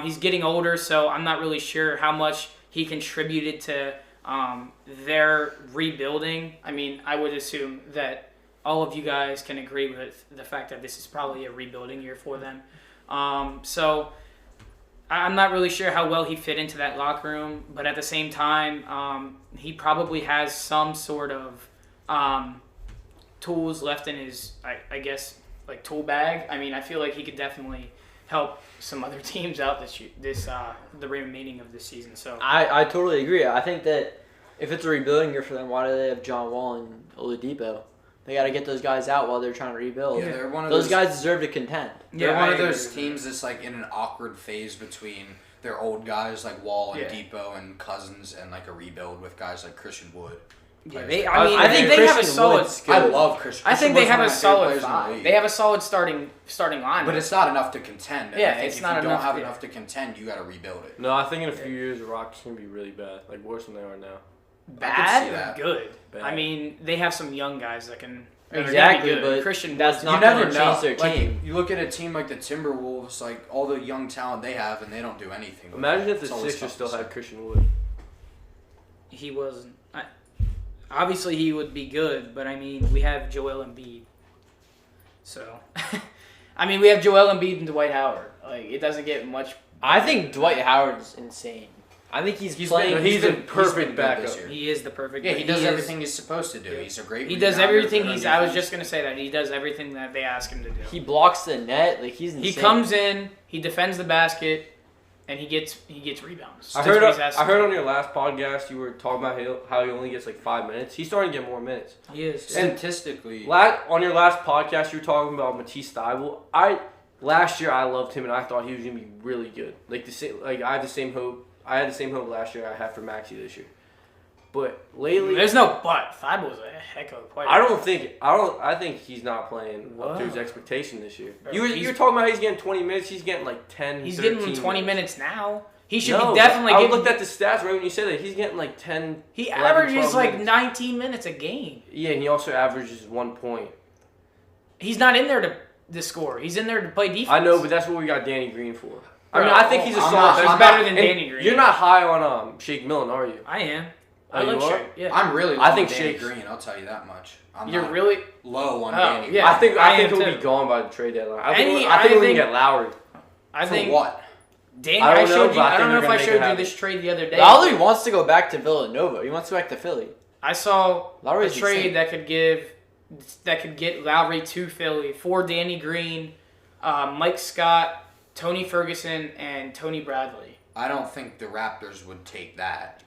He's getting older, so I'm not really sure how much he contributed to their rebuilding. I mean, I would assume that all of you guys can agree with the fact that this is probably a rebuilding year for them. So I'm not really sure how well he fit into that locker room, but at the same time, he probably has some sort of tools left in his, I guess, like tool bag. I mean, I feel like he could definitely help some other teams out the remaining of this season. So I totally agree. I think that if it's a rebuilding year for them, why do they have John Wall and Oladipo? They got to get those guys out while they're trying to rebuild. Yeah, they're one of those guys deserve to contend. They're one I of agree those with teams that's like in an awkward phase between their old guys like Wall and Yeah. Depot and Cousins and like a rebuild with guys like Christian Wood. yeah, Players I mean, I I think think they have a Christian solid. Wood's good. I love Christian. I think Christian they Wood's have one a of my favorite solid players in the five. league. They have a solid starting lineup. But it's not enough to contend. And Yeah, I think it's if not you enough, don't have yeah. enough to contend, you got to rebuild it. No, I think in a few years the Rockets are going to be really bad. Like, worse than they are now. bad see or that. good. Bad. I mean, they have some young guys that can that are gonna be Exactly, good. but Christian that's Wood's not You never gonna know. change their Like, team. you look at a team like the Timberwolves, like all the young talent they have, and they don't do anything. with Imagine it. if the It's always Sixers tough to still say. had Christian Wood. He wasn't. Obviously, he would be good, but I mean, we have Joel Embiid. So, I mean, we have Joel Embiid and Dwight Howard. Like, it doesn't get much. I think Dwight Howard's insane. I think he's playing. He's a been perfect good backup. this year. He is the perfect. Yeah, he does is- everything he's supposed to do. He's a great. He does rebounder, everything good on he's. I was defense. just gonna say that he does everything that they ask him to do. He blocks the net. Like he's insane. He comes in, he defends the basket, and he gets rebounds. I That's what he's heard asking on your last podcast you were talking about how he only gets like 5 minutes. He's starting to get more minutes. He is. Statistically, On your last podcast, you were talking about Matisse Thybulle. Last year I loved him and I thought he was gonna be really good. Like I had the same hope. I had the same hope last year I had for Maxey this year. But lately, There's no but. Thibault's a heck of a player. I think he's not playing up to his Wow. expectation this year. Bro, You were talking about how he's getting 20 minutes. He's getting like 10. He's 13 getting 20 minutes now. He should No, be definitely I getting. looked at the stats right when you said that. He's getting like 10. He 11, averages 12 like minutes. 19 minutes a game. Yeah, and he also averages 1 point. He's not in there to score. He's in there to play defense. I know, but that's what we got Danny Green for. I Bro, mean, I think he's a I'm solid. not- He's I'm better than and Danny Green. You're not high on Shake Milton, are you? I am. Oh, I you like are? Shake. Yeah. I'm really. Low I on think Danny Shake's- Green. I'll tell you that much. I'm You're not really. low on Oh, Danny. yeah. Green. I think I am he'll too. be gone by the trade deadline. I Any- think I we can think- get Lowry. I For think what? Danny. I I, don't know, showed but you. I I think don't know they're if gonna I make it showed you happen. this trade the other day. Lowry wants to go back to Villanova. He wants to go back to Philly. I saw Lowry's a trade insane. that could get Lowry to Philly for Danny Green, Mike Scott, Tony Ferguson, and Tony Bradley. I don't think the Raptors would take that.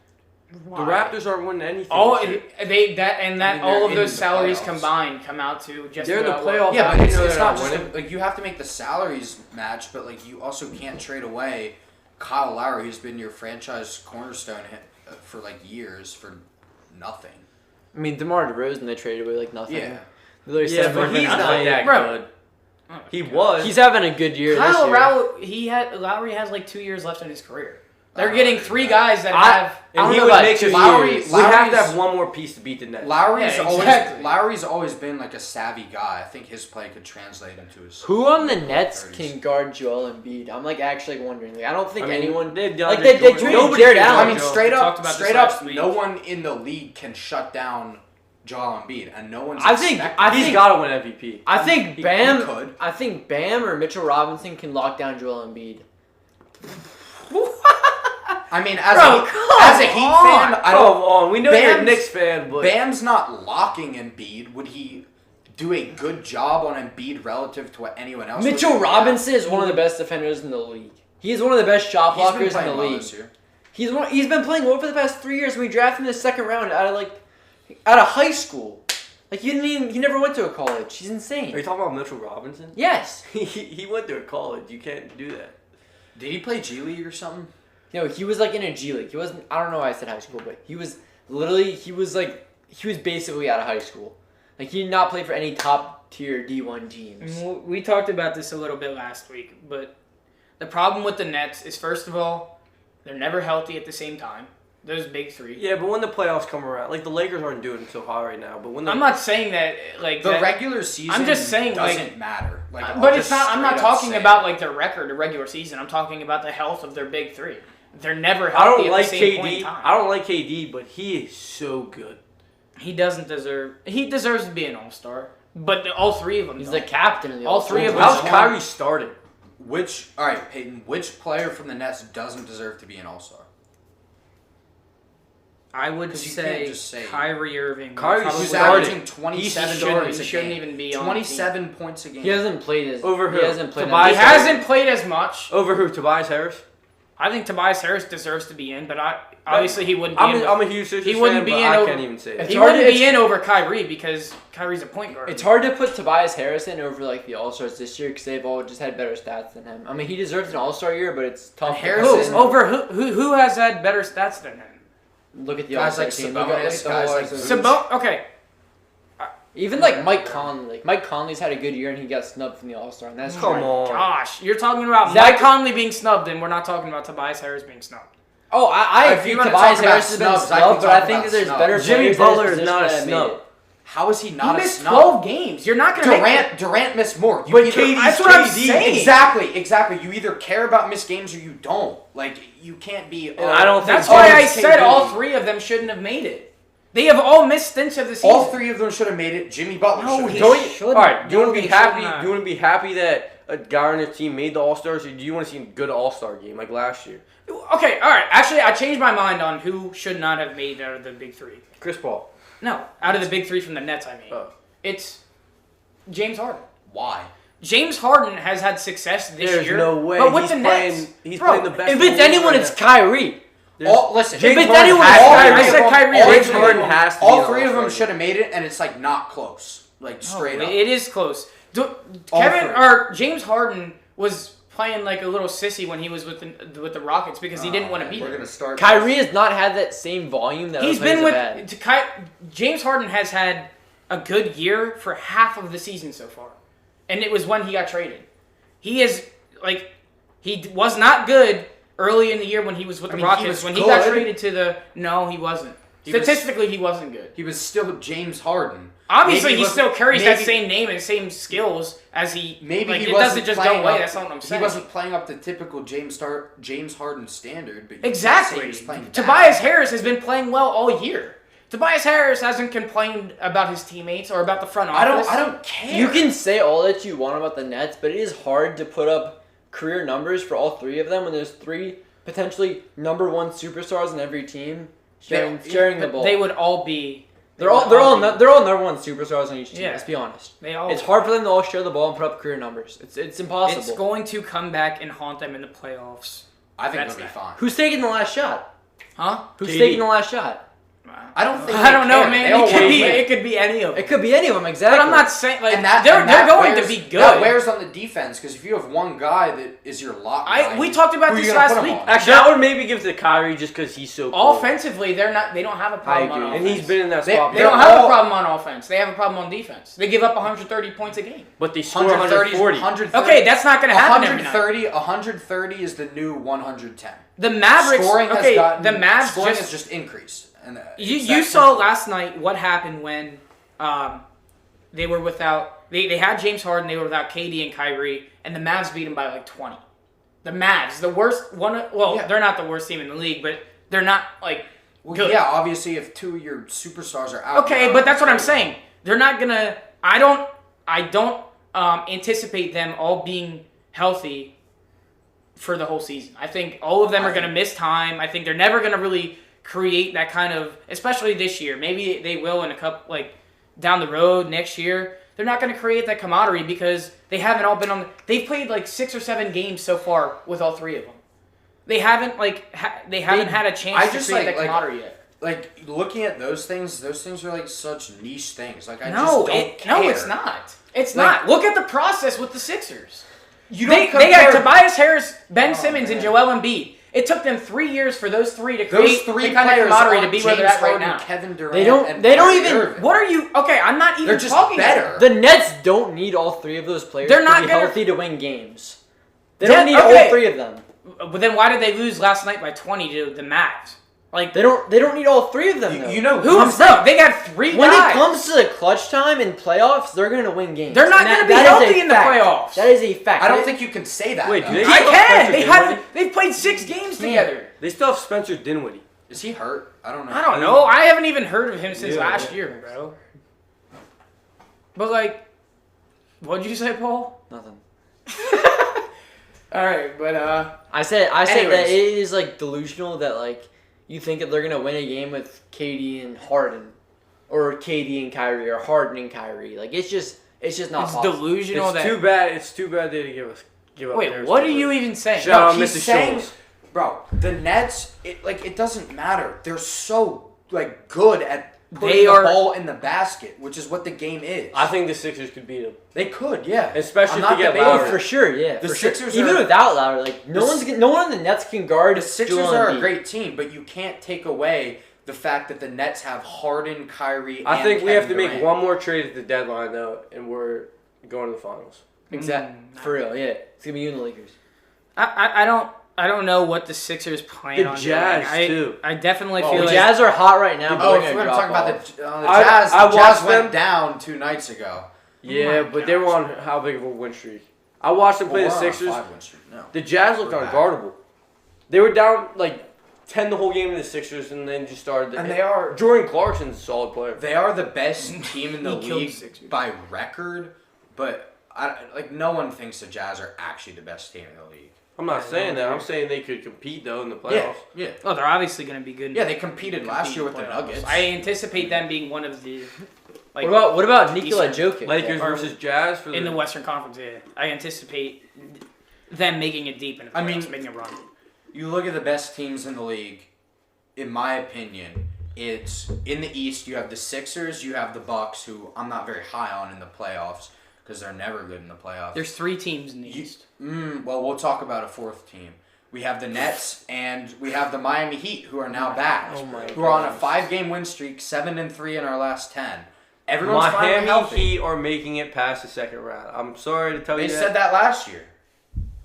The Raptors aren't winning anything. All this year. all of in those the salaries playoffs. combined come out to just They're in the about playoffs. Yeah, but I it's know not they're not just winning. like you have to make the salaries match, but like you also can't trade away Kyle Lowry, who's been your franchise cornerstone for like years for nothing. I mean, DeMar DeRozan, they traded away like nothing. Yeah. They literally Yeah, said, but he's not that Bro. good. He was. He's having a good year this year. Lowry has like 2 years left in his career. They're getting 3 guys that have. I don't and he know would about make 2 us Lowry- years. We have to Lowry's- have one more piece to beat the Nets. Lowry's always been like a savvy guy. I think his play could translate into his. Who on the Nets 30s. can guard Joel Embiid? I'm like actually wondering. Like, I don't think anyone. They Like, they traded Nobody Jared can Allen. I guard mean, Joel. straight talked about this last week. no one in the league can shut down Joel Embiid, and no one's. I think- expecting He's got to win MVP. I think He Bam. could. I think Bam or Mitchell Robinson can lock down Joel Embiid. I mean, Bro, as a Heat fan, I Come don't. on, we know you're a Bam's- Knicks fan, but Bam's not locking Embiid. Would he do a good job on Embiid relative to what anyone else? Mitchell would? Robinson is one of the best defenders in the league. He is one of the best shot Yeah. He's been blockers in playing the well league. this year. He's been playing well for the past 3 years. We drafted him in the second round out of high school. Like he never went to a college. He's are insane. you talking about Mitchell Robinson? Yes. He went to a college. You can't do that. Did he play G League or something? He was like in a G League. He wasn't. I don't know why I said high school, but he was literally. He was basically out of high school. Like he did not play for any top tier D1 teams. We talked about this a little bit last week, but the problem with the Nets is, first of all, they're never healthy at the same time. Those big 3. Yeah, but when the playoffs come around, like the Lakers aren't doing so hot right now, but when the I'm not saying that like The that, regular season. I'm just saying, doesn't matter. Like, I'll but it's just not. I'm not straight up talking say about it. like their record or regular season. I'm talking about the health of their big 3. They're never I healthy don't at like the same point in KD. time. I don't like KD, but he is so good. He doesn't deserve. He deserves to be an all-star, but all 3 of them. He's don't. the captain of the All All-Star 3 of team. us How's won. Kyrie starting? All right, Peyton. Which player from the Nets doesn't deserve to be an All Star? I would 'Cause you say, can't just say- Kyrie Irving. Kyrie probably Who's started. averaging 27 He shouldn't- points a he shouldn't game. even be on the 27 points a game. He hasn't played as Over who? He hasn't played. Tobias He that Harris? hasn't played as much. Over who? Tobias Harris? I think Tobias Harris deserves to be in, but obviously he wouldn't be in. I'm a huge Sixers he wouldn't fan, be but in I over- can't even say It's it. He hard wouldn't to- be in over Kyrie because Kyrie's a point guard. It's hard to put Tobias Harris in over like the All Stars this year because they've all just had better stats than him. I mean, he deserves an All Star year, but it's tough. And to Harris put isn't- him. Over who has had better stats than him? Look at the All Guys Star like team. Look at Sabonis, the guys whole like All-Star team. Okay. Even like Mike Conley. Like Mike Conley's had a good year and he got snubbed from the All Star, and that's Come right. on. Gosh, you're talking about Zach- Mike Conley being snubbed, and we're not talking about Tobias Harris being snubbed. Oh, I If agree. you wanna Tobias talk about Harris has been snubs, I can snubbed, but I talk think about that there's snubs. better. Jimmy players in Butler his is position not a that have made snub. it. How is he He not a missed snub? 12 games. You're not going to make Durant missed more. You But either- KD's That's what I'm KD. saying. Exactly. You either care about missed games or you don't. Like you can't be. And I don't think That's why I it's said KD. all 3 of them shouldn't have made it. They have all missed stints of the season. All 3 of them should have made it. Jimmy Butler No, should he have. shouldn't. All right, do you want to be No, he happy? should not. Do you want to be happy that a guy on your team made the All Stars, or do you want to see a good All Star game like last year? Okay, all right. Actually, I changed my mind on who should not have made out of the big 3. Chris Paul. No, out of the big 3 from the Nets, I mean. Oh. It's James Harden. Why? James Harden has had success this There's year. no way. But with He's the playing. Nets, He's bro, playing the best. If in the it's league anyone, right it's now. Kyrie. Listen. If it's Harden anyone, has it's to be Kyrie. in I said the- Kyrie. all James three Harden of them- has to be All in the 3 of them All-Star should have made it, and it's like not close. Like straight up. It is close. All Kevin 3. or James Harden was playing like a little sissy when he was with the Rockets because he didn't want to be We're there. gonna start. Kyrie has not had that same volume that He's other players been have had. James Harden has had a good year for half of the season so far, and it was when he got traded. He is like he was not good early in the year when he was with the I mean, he Rockets. was When he got good. traded to the he wasn't. He was- Statistically, he wasn't good. He was still James Harden. Obviously, Maybe he still carries that maybe- same name and same skills as he. Maybe like, he it wasn't doesn't just playing go away. up- That's not what I'm saying. He wasn't playing up the typical James Harden standard, but you can't say Exactly. he was playing bad. Tobias Harris has been playing well all year. Tobias Harris hasn't complained about his teammates or about the front office. I don't care. You can say all that you want about the Nets, but it is hard to put up career numbers for all 3 of them when there's 3 potentially number 1 superstars in every team sharing the ball. They would all be. They're all number 1 superstars on each team. Yeah. Let's be honest. They all. It's hard for them to all share the ball and put up career numbers. It's impossible. It's going to come back and haunt them in the playoffs. I think That's it'll be that. fine. Who's taking the last shot? Huh? Who's KD. taking the last shot? I don't think. I don't know, care. man. They all It could wanna be. win. It could be any of them. It could be any of them, exactly. But I'm not saying like And that they're going wears, to be good. That wears on the defense because if you have one guy that is your lock guy, We talked about who are this you gonna last put him week. on? Actually, I would maybe give it to Kyrie just because he's so cool. Offensively, they're not. They don't have a problem on agree. offense. And he's been in that They- spot. They they're don't have all- a problem on offense. They have a problem on defense. They give up 130 points a game. But they score 130, 140. 130. Okay, that's not going to happen every night. 130 is the new 110. The Mavericks. Scoring okay, has gotten, the Mavs scoring just. has just increased. And You saw last night what happened when they were without. They had James Harden. They were without KD and Kyrie, and the Mavs beat them by like 20. The Mavs, the worst one. Well, Yeah. they're not the worst team in the league, but they're not like good. yeah, obviously if two of your superstars are out. Okay, but that's what I'm saying. They're not gonna. I don't anticipate them all being healthy for the whole season. I think all of them are gonna miss time. I think they're never gonna really create that kind of, especially this year. Maybe they will in a couple, like down the road next year. They're not gonna create that camaraderie because they haven't all been on. They've played like 6 or 7 games so far with all 3 of them. They haven't they haven't had a chance I to just create like- that camaraderie yet. Like looking at those things are like such niche things. Like I No, just don't care. no, it's not. It's Like- not. Look at the process with the Sixers. You They don't got compare Tobias Harris, Ben Simmons, man. and Joel Embiid. It took them 3 years for those 3 to those create 3 the kind of players camaraderie are to be where they're James at right Harden, now. Kevin Durant. They don't- and they don't Kyrie even- Irving. What are you? Okay, I'm not even They're just talking better. The Nets don't need all 3 of those players They're to not be gonna- healthy to win games. They Yeah, don't need okay. all 3 of them. But then why did they lose last night by 20 to the Mavs? Like They don't need all 3 of them. Though. You know who? I'm saying- Bro, they got 3 when guys. it comes to the clutch time in playoffs, they're gonna win games. They're not And gonna be that is healthy a in the fact. playoffs. That is a fact. I don't think you can say that. Wait, though. do they- I still can. Spencer They Dinwiddie? have. They've played 6 games together. They still have Spencer Dinwiddie. Is he hurt? I don't know. I don't know. I haven't even heard of him since Yeah. last year, bro. But like, what'd you say, Paul? Nothing. All right, but I said that Anyways. it is like delusional that like you think that they're gonna win a game with KD and Harden, or KD and Kyrie, or Harden and Kyrie. Like it's just not it's possible. delusional It's that. too bad. It's too bad they didn't give up. Wait, theirs what to are you them. even saying? Shout out he's Mrs. saying- Scholes. Bro, the Nets, it doesn't matter. They're so like good at putting They the are- ball in the basket, which is what the game is. I think the Sixers could beat them. They could, yeah. Especially I'm if not they get debating Oh, Lowry. for sure, yeah. The for sure. Sixers even are- without Lowry, like no one on the Nets can guard. The Sixers Joel are a Embiid. great team, but you can't take away the fact that the Nets have Harden, Kyrie, I and think we have to Kevin make Durant. one more trade at the deadline though, and we're going to the finals. Exactly. For real, yeah. It's gonna be you and the Lakers. I don't know what the Sixers plan The on Jazz, doing. too. I definitely Oh, feel The like Jazz are hot right now. Oh, but if they're we're gonna talking drop about off. the I Jazz, watched the Jazz them. went down 2 nights ago. Yeah, my but they were on how big of a win streak? I watched them play Well, the we're on a Sixers. 5-win streak now. The Jazz looked We're back. unguardable. They were down like 10 the whole game in the Sixers, and then just started. And they are Jordan Clarkson's a solid player. They are the best team in the He killed league the Sixers. by record, but no one thinks the Jazz are actually the best team in the league. I'm not saying that. I'm saying they could compete though in the playoffs. Yeah. oh, they're obviously going to be good. Yeah, they competed last year with the playoffs. Nuggets. I anticipate them being one of the. Like, What about Nikola decent. Jokic? Lakers Or- versus Jazz for in the Western Conference, yeah. I anticipate them making it deep in the playoffs, I mean- making a run. You look at the best teams in the league, in my opinion, it's in the East you have the Sixers, you have the Bucks, who I'm not very high on in the playoffs because they're never good in the playoffs. There's 3 teams in the East. Well, we'll talk about a 4th team. We have the Nets and we have the Miami Heat, who are now back, Oh my who are on a goodness. 5-game win streak, 7-3 in our last 10. Everyone's finally Miami healthy. Heat are making it past the second round. I'm sorry to tell They you that. said that last year.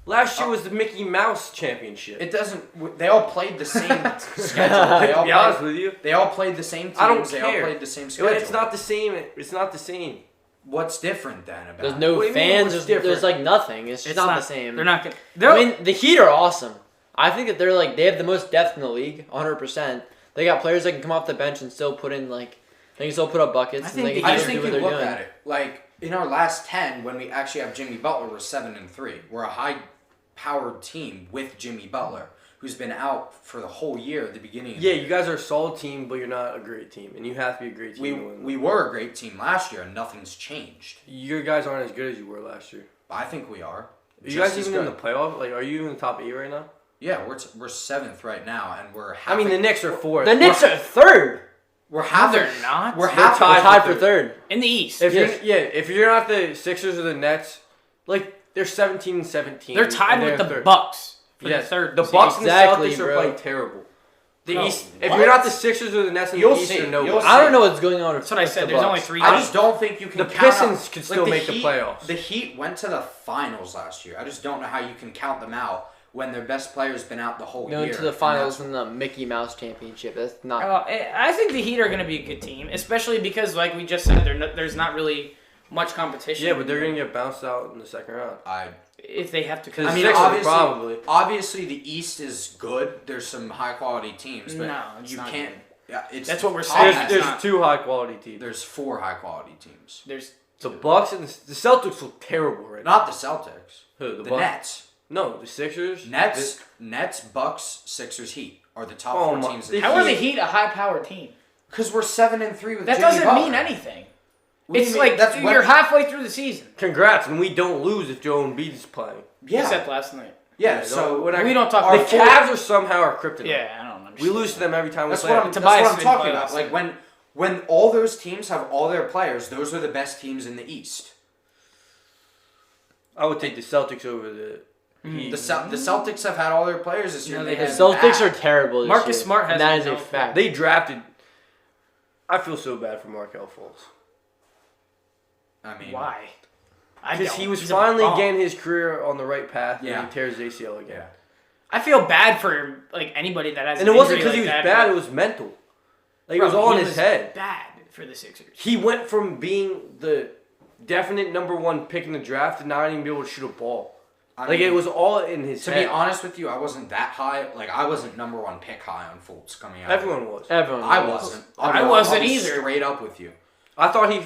Last year was the Mickey Mouse Championship. It doesn't. They all played the same schedule. They to all be honest played, with you, they all played the same teams. I don't They all care. played the same schedule. it's not the same. It's not the same. What's different then about There's it? no What do you mean, fans. what's There's different? like nothing. It's just It's not the same. They're not going I mean, the Heat are awesome. I think that they have the most depth in the league, 100%. They got players that can come off the bench and still put in they can still put up buckets. I and think they the can I Heat just do think what you they're look doing. at it like in our last 10 when we actually have Jimmy Butler, we're 7-3. We're a high-powered team with Jimmy Butler, who's been out for the whole year at the beginning. Of Yeah, the you guys are a solid team, but you're not a great team, and you have to be a great team. We to win. we were a great team last year, and nothing's changed. Your guys aren't as good as you were last year. I think we are. Are you guys Just as even in the good. playoff? Like, are you in the top 8 right now? Yeah, we're 7th right now, and we're. I mean, the Knicks are 4th. The Knicks are third. We're half. they're not. We're They're half. tied for third. In the East. If you're not the Sixers or the Nets, like they're 17-17. They're tied and with the third. Bucks for Yes, the third. The seed. Bucks and the Exactly, Celtics are bro. playing terrible. The No. East. If What? you're not the Sixers or the Nets in You'll the East, see. you're nobody. You'll see. I don't know what's going on. That's what I said. with the There's only Bucks. 3 I teams. just don't think you can. The count Pistons out, could still make the Heat, playoffs. The Heat went to the finals last year. I just don't know how you can count them out when their best player's been out the whole Going year. to the and finals that's- in the Mickey Mouse Championship. That's not. I think the Heat are going to be a good team, especially because, like we just said, there's not really much competition. Yeah, but they're gonna get bounced out in the second round. if they have to. Because I mean, Sixers obviously, probably. obviously the East is good. There's some high quality teams, but No, it's you not can't. Yeah, it's That's what we're top saying. half. It's There's not- 2 high quality teams. There's 4 high quality teams. There's The Bucks and the Celtics look terrible right now. Not the Celtics. Who, The Bucks? Nets. No, the Sixers. Nets, Bucks, Sixers, Heat are the top Oh 4 my- teams. the how are the Heat a high-powered team? Because we're 7-3 with That Jimmy doesn't Butler. mean anything. What do you It's mean? like That's you're what- halfway through the season. Congrats, and we don't lose if Joe Embiid is playing. Yeah, Except last night. yeah. So We don't talk our about The Cavs are somehow our kryptonite. Yeah, I don't understand. We lose to them every time we That's play. what I'm, them. that's what Tobias I'm didn't talking play about. last Like night. when all those teams have all their players, those are the best teams in the East. I would take the Celtics over the Heat. The Celtics have had all their players this year. No, and they they've The been Celtics bad. are terrible this Marcus year. Smart has and that is no a fact. They drafted. I feel so bad for Markelle Fultz. I mean, Why? I Because don't. he was He's a finally bum. getting his career on the right path, Yeah. and he tears his ACL again. Yeah. I feel bad for like anybody that has. And an it wasn't injury because he was like bad; that, it was mental. Like Bro, it was all in he his head. Bad for the Sixers. He went from being the definite number 1 pick in the draft to not even be able to shoot a ball. I Like mean, it was all in his To head. be honest with you, I wasn't that high. Like I wasn't number 1 pick high on Fultz coming out. Everyone was. Everyone. I knows. wasn't. I wasn't I'll be either. Straight up with you. I thought he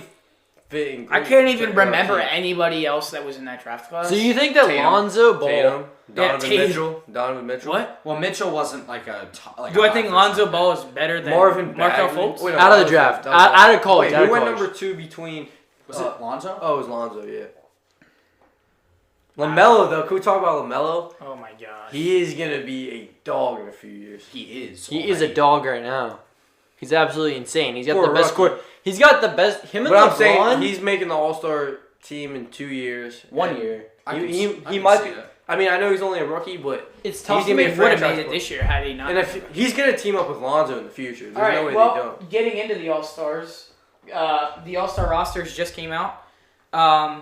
fit in. I great can't even with our remember team. anybody else that was in that draft class. So you think that Tatum. Lonzo Ball? Tatum, Donovan Tatum. Mitchell, Donovan Mitchell. What? Well, Mitchell wasn't like a. Like Do a I think high Lonzo first Ball round is better than Marvin Markelle Bagley. Fultz? Wait, no, Out of that the was- draft. that was- Out of college. Wait, Out who of went college. number 2 between? pick. Was it Lonzo? Oh, it was Lonzo. Yeah. LaMelo though, can we talk about LaMelo? Oh my gosh. He is gonna be a dog in a few years. He is. He is a already. dog right now. He's absolutely insane. He's got Poor the best rookie. score. He's got the best. Him and But I'm LeBron. saying he's making the All-Star team in 2 years. 1 And year. I He- can he- s- I he can might see be- that. I mean, I know he's only a rookie, but It's He's tough to gonna be make. a He would have franchise made it player. this year had he not. and if he's gonna team up with Lonzo in the future, there's All right. no way well, they don't. getting into the All Stars, the All Star rosters just came out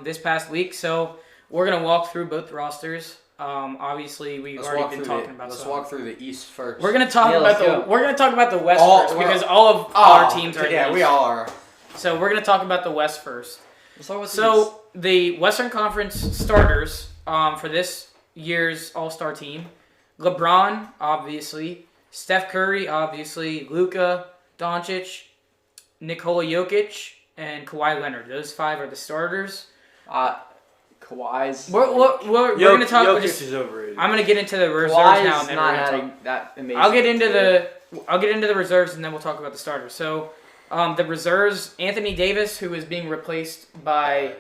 this past week, so we're gonna walk through both rosters. Obviously, we've Let's already walk been through talking the. about. Let's some. walk through the East first. We're gonna talk Yeah, about let's go. we're gonna talk about the West All- first we're- because all of our teams are. in Yeah, the we East. all are. So we're gonna talk about the West first. Let's talk about So the Western Conference starters for this year's All-Star team: LeBron, obviously; Steph Curry, obviously; Luka Doncic, Nikola Jokic, and Kawhi Leonard. Those 5 are the starters. Kawhi's. We're gonna talk. Jokic Just, is overrated. I'm gonna get into the reserves Kawhi's now, and then not we're gonna talk. having that amazing. I'll get into the reserves, and then we'll talk about the starters. So, the reserves: Anthony Davis, who is being replaced by,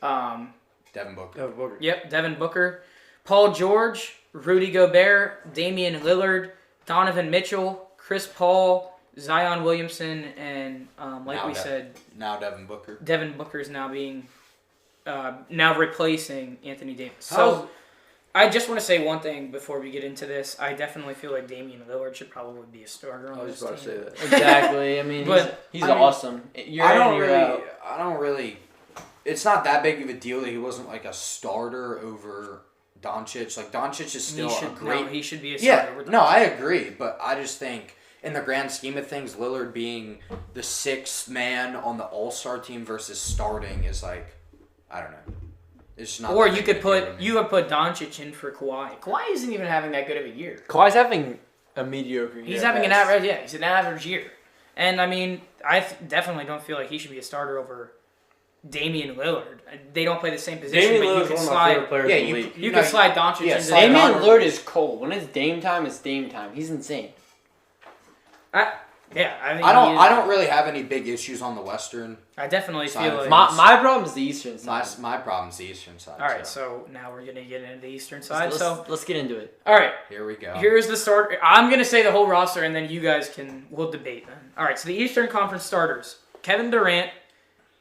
Devin Booker. Oh, Booker. Devin Booker, Paul George, Rudy Gobert, Damian Lillard, Donovan Mitchell, Chris Paul, Zion Williamson, and like Now we Dev- said, Now Devin Booker. Devin Booker is now being now replacing Anthony Davis. How's- So. I just want to say one thing before we get into this. I definitely feel like Damian Lillard should probably be a starter on I this was about to team. say that. Exactly. I mean, But, he's I mean, awesome. You're I in, don't you're really. out. I don't really. It's not that big of a deal that he wasn't like a starter over Doncic. Like Doncic is still a great. he should be a Yeah, starter. no, I agree, but I just think in the grand scheme of things, Lillard being the 6th man on the All-Star team versus starting is like, I don't know. It's just not. Or that you big could of a deal to put me. Doncic in for Kawhi. Kawhi isn't even having that good of a year. Kawhi's having a mediocre year. He's having an average. Yeah, he's an average year. And I mean, definitely don't feel like he should be a starter over Damian Lillard. They don't play the same position, Damian but you Lillard's can one of my favorite slide. players Yeah, in the you- league. You know, can slide Doncic yeah, into slide Damian Donovan. Lillard is cold. When it's Dame time, it's Dame time. He's insane. Yeah, I mean, I don't really have any big issues on the Western. I definitely side feel of like things. My problem is the Eastern side. My problem's the Eastern side. all right. So now we're gonna get into the Eastern side. Let's get into it. All right. Here we go. Here's the start. I'm gonna say the whole roster, and then you guys we'll debate then. All right. So the Eastern Conference starters: Kevin Durant,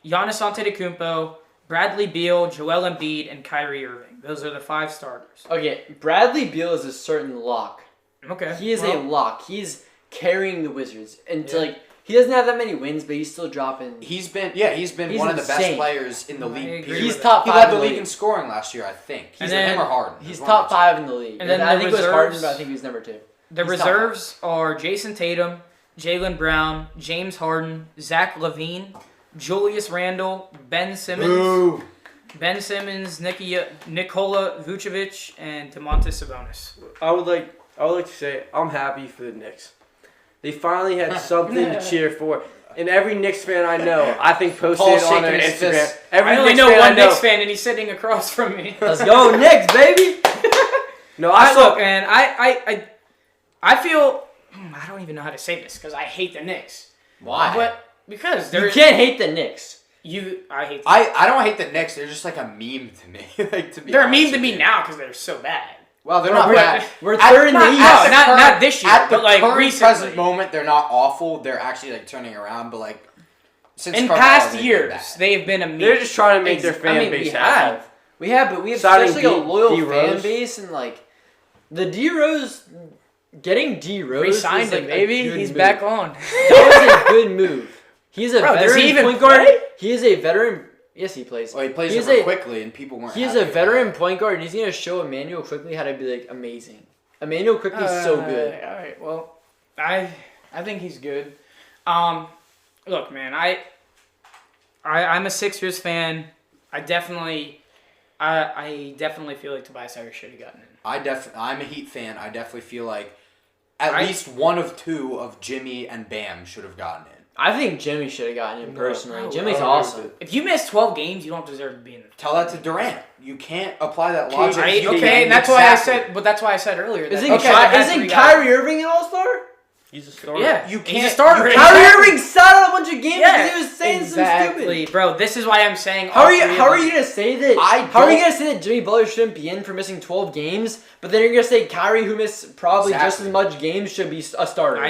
Giannis Antetokounmpo, Bradley Beal, Joel Embiid, and Kyrie Irving. Those are the 5 starters. Okay, Bradley Beal is a certain lock. Okay. He is a lock. He's carrying the Wizards, and Yeah. he doesn't have that many wins, but he's still dropping. He's been He's one of the best insane. players in the I league. agree period. He's with top He 5 led in the the league league. in scoring last year, I think. And Either then him or Harden. He's One of top the two. 5 in the league. And then I the think it was Harden, reserves- but I think he was number 2. The He's top reserves are Jason Tatum, Jaylen Brown, James Harden, Zach LaVine, Julius Randle, Ben Simmons, Boo. Nikola Vucevic, and Domantas Sabonis. I would like to say I'm happy for the Knicks. They finally had something to cheer for. And every Knicks fan I know, I think posted Paul it on their shaking his Instagram. fist. Every I only Knicks know fan one I know. Knicks fan, and he's sitting across from me. Let's go Knicks, baby! No, I Look, saw. man, I feel I don't even know how to say this because I hate the Knicks. Why? But because You they're can't hate the Knicks. I hate. I don't hate the Knicks. They're just like a meme to me. Like, to be they're a honest meme to with me you. now because they're so bad. Well, they're Bro, not bad. We're At- third in the not- East. no, the not this year, At the but, like, current recently. present moment, they're not awful. They're actually like turning around. But like since In Carvalho, past they've been years, bad. they've been a meme. They're just trying to make their fan we base happy. have. But we have Signing such like a loyal D-Rose. fan base, and like the D-Rose, getting D-Rose Re-signed is, like, him, a baby. good He's move. back on. That was a good move. He's a Bro, does veteran he even point guard. play? He is a veteran. Yes, he plays. Well, he plays He's over a- quickly, and people weren't. He is happy a about veteran it. point guard, and he's gonna show Emmanuel quickly how to be like amazing. Emmanuel quickly is so good. All right. Well, I think he's good. Look, man, I'm a Sixers fan. I definitely feel like Tobias Harris should have gotten in. I'm a Heat fan. I definitely feel like at I- least one of 2 of Jimmy and Bam should have gotten in. I think Jimmy should have gotten him No, personally. no, Jimmy's I don't awesome. agree with If you miss 12 games, you don't deserve to be in the. Tell that to Durant. You can't apply that KD. logic. You Okay, can't- and that's why I exactly. said. But that's why I said earlier. That Isn't, they should have had 3 isn't guys. Kyrie Irving an All-Star? He's a starter. Yeah, You he's can't- a starter. you Kyrie Exactly. Irving sat out a bunch of games Yeah, because he was saying exactly, something stupid. bro. This is why I'm saying. How all are you? 3 of How are them. you gonna say that? I How are you don't- gonna say that Jimmy Butler shouldn't be in for missing 12 games? But then you're gonna say Kyrie, who missed probably just as Exactly. much games, should be a starter.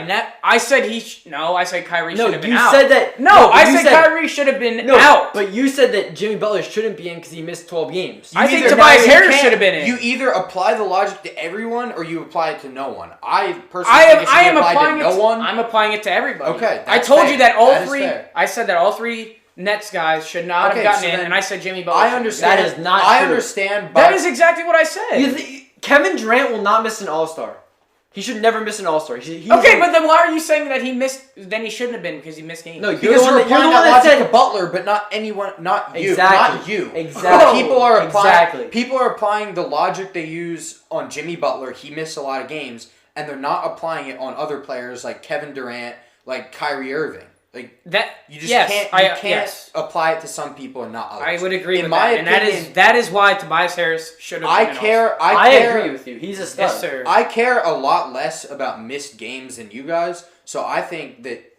I said no. I said Kyrie No, should have been you out. said that. No, I you said Kyrie should have been no, out. but you said that Jimmy Butler shouldn't be in because he missed 12 games. I think Either- Tobias no, you Harris can't- should have been in. You either apply the logic to everyone or you apply it to no one. I personally think it should I be am applied applying to no one. I'm applying it to everybody. Okay, I that's told fair. you that all That is 3. fair. I said that all 3 Nets guys should not Okay, have gotten so in, then and I said Jimmy Butler. I should have understand. That is not I true. understand. gotten But in. That is exactly what I said. Kevin Durant will not miss an All-Star. He should never miss an All-Star. Okay, but then why are you saying that he missed? Then he shouldn't have been because he missed games. No, because you're you're the one applying that that logic said- to Butler, but not anyone, not you, Exactly. not you. Exactly. People are applying. Exactly. People are applying the logic they use on Jimmy Butler. He missed a lot of games, and they're not applying it on other players like Kevin Durant, like Kyrie Irving. Like that you just yes, can't. I You can't yes. apply it to some people and not others. I would agree In with my that, and opinion, that is why Tobias Harris should have. I been an care. I care. agree with you. He's a stud. Yes, sir. I care a lot less about missed games than you guys, so I think that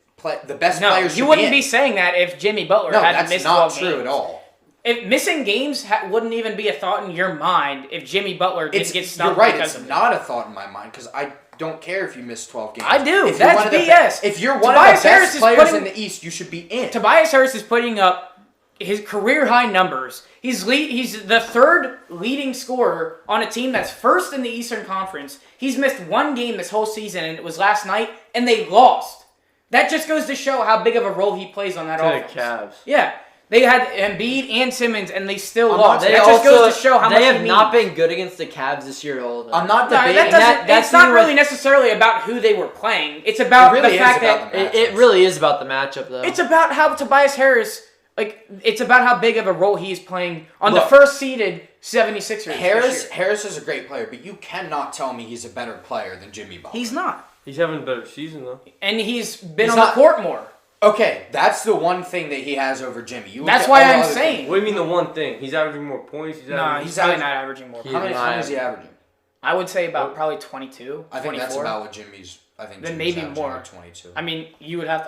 the best No, players should you wouldn't in. be saying that if Jimmy Butler No, hadn't that's missed not 12 true games. at all. If missing games wouldn't even be a thought in your mind if Jimmy Butler didn't get You're stumped right. because It's of not a thought in my mind because I don't care if you miss 12 games. I do. If you're That's one of the BS. If you're one Tobias of the Harris best is players putting- in the East, you should be in. Tobias Harris is putting up his career high numbers. He's the 3rd leading scorer on a team that's 1st in the Eastern Conference. He's missed 1 game this whole season, and it was last night, and they lost. That just goes to show how big of a role he plays on that To the offense. Cavs. Yeah. They had Embiid and Simmons, and they still I'm lost. not- That They just goes to show how much they have he not means. been good against the Cavs this year at all. I'm not No, debating that doesn't, that- that's it's not even really with- necessarily about who they were playing. It's about It really the is fact about that the It really is about the matchup, though. it's about how Tobias Harris, it's about how big of a role he's playing on Look, the first seeded 76ers. this year. Harris is a great player, but you cannot tell me he's a better player than Jimmy Butler. He's not. He's having a better season though. And he's been He's on not- the court more. Okay, that's the one thing that he has over Jimmy. You look That's at why all the I'm other saying. things. What do you mean the one thing? He's averaging more points. He's No, averaging. he's probably not averaging more. He- How many is he not averaging? I would say about probably 22, I think 24. that's about what Jimmy's I think then Jimmy's maybe averaging more. like 22. I mean,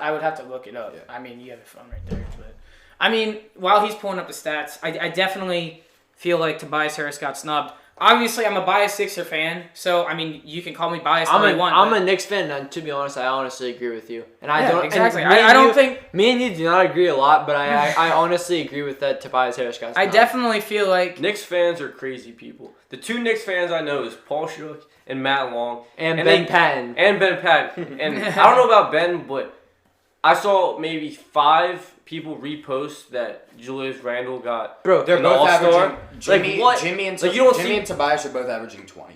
I would have to look it up. Yeah. I mean, you have a phone right there. But I mean, while he's pulling up the stats, I definitely feel like Tobias Harris got snubbed. Obviously, I'm a biased Sixer fan, so I mean, you can call me biased all you want. I'm but- a Knicks fan, and to be honest, I honestly agree with you. And Yeah, I don't exactly. and me I and don't you- think me and you do not agree a lot, but I honestly agree with that. Tobias Harris got I snubbed. definitely feel like Knicks fans are crazy people. The two Knicks fans I know is Paul Shook and Matt Long. and and Ben they- Patton. And Ben Patton. And I don't know about Ben, but I saw maybe 5 people repost that Julius Randle got. Bro, They're an both all-star. averaging. Jimmy, Like, what? Jimmy and Like, you don't Jimmy see- and Tobias are both averaging 20.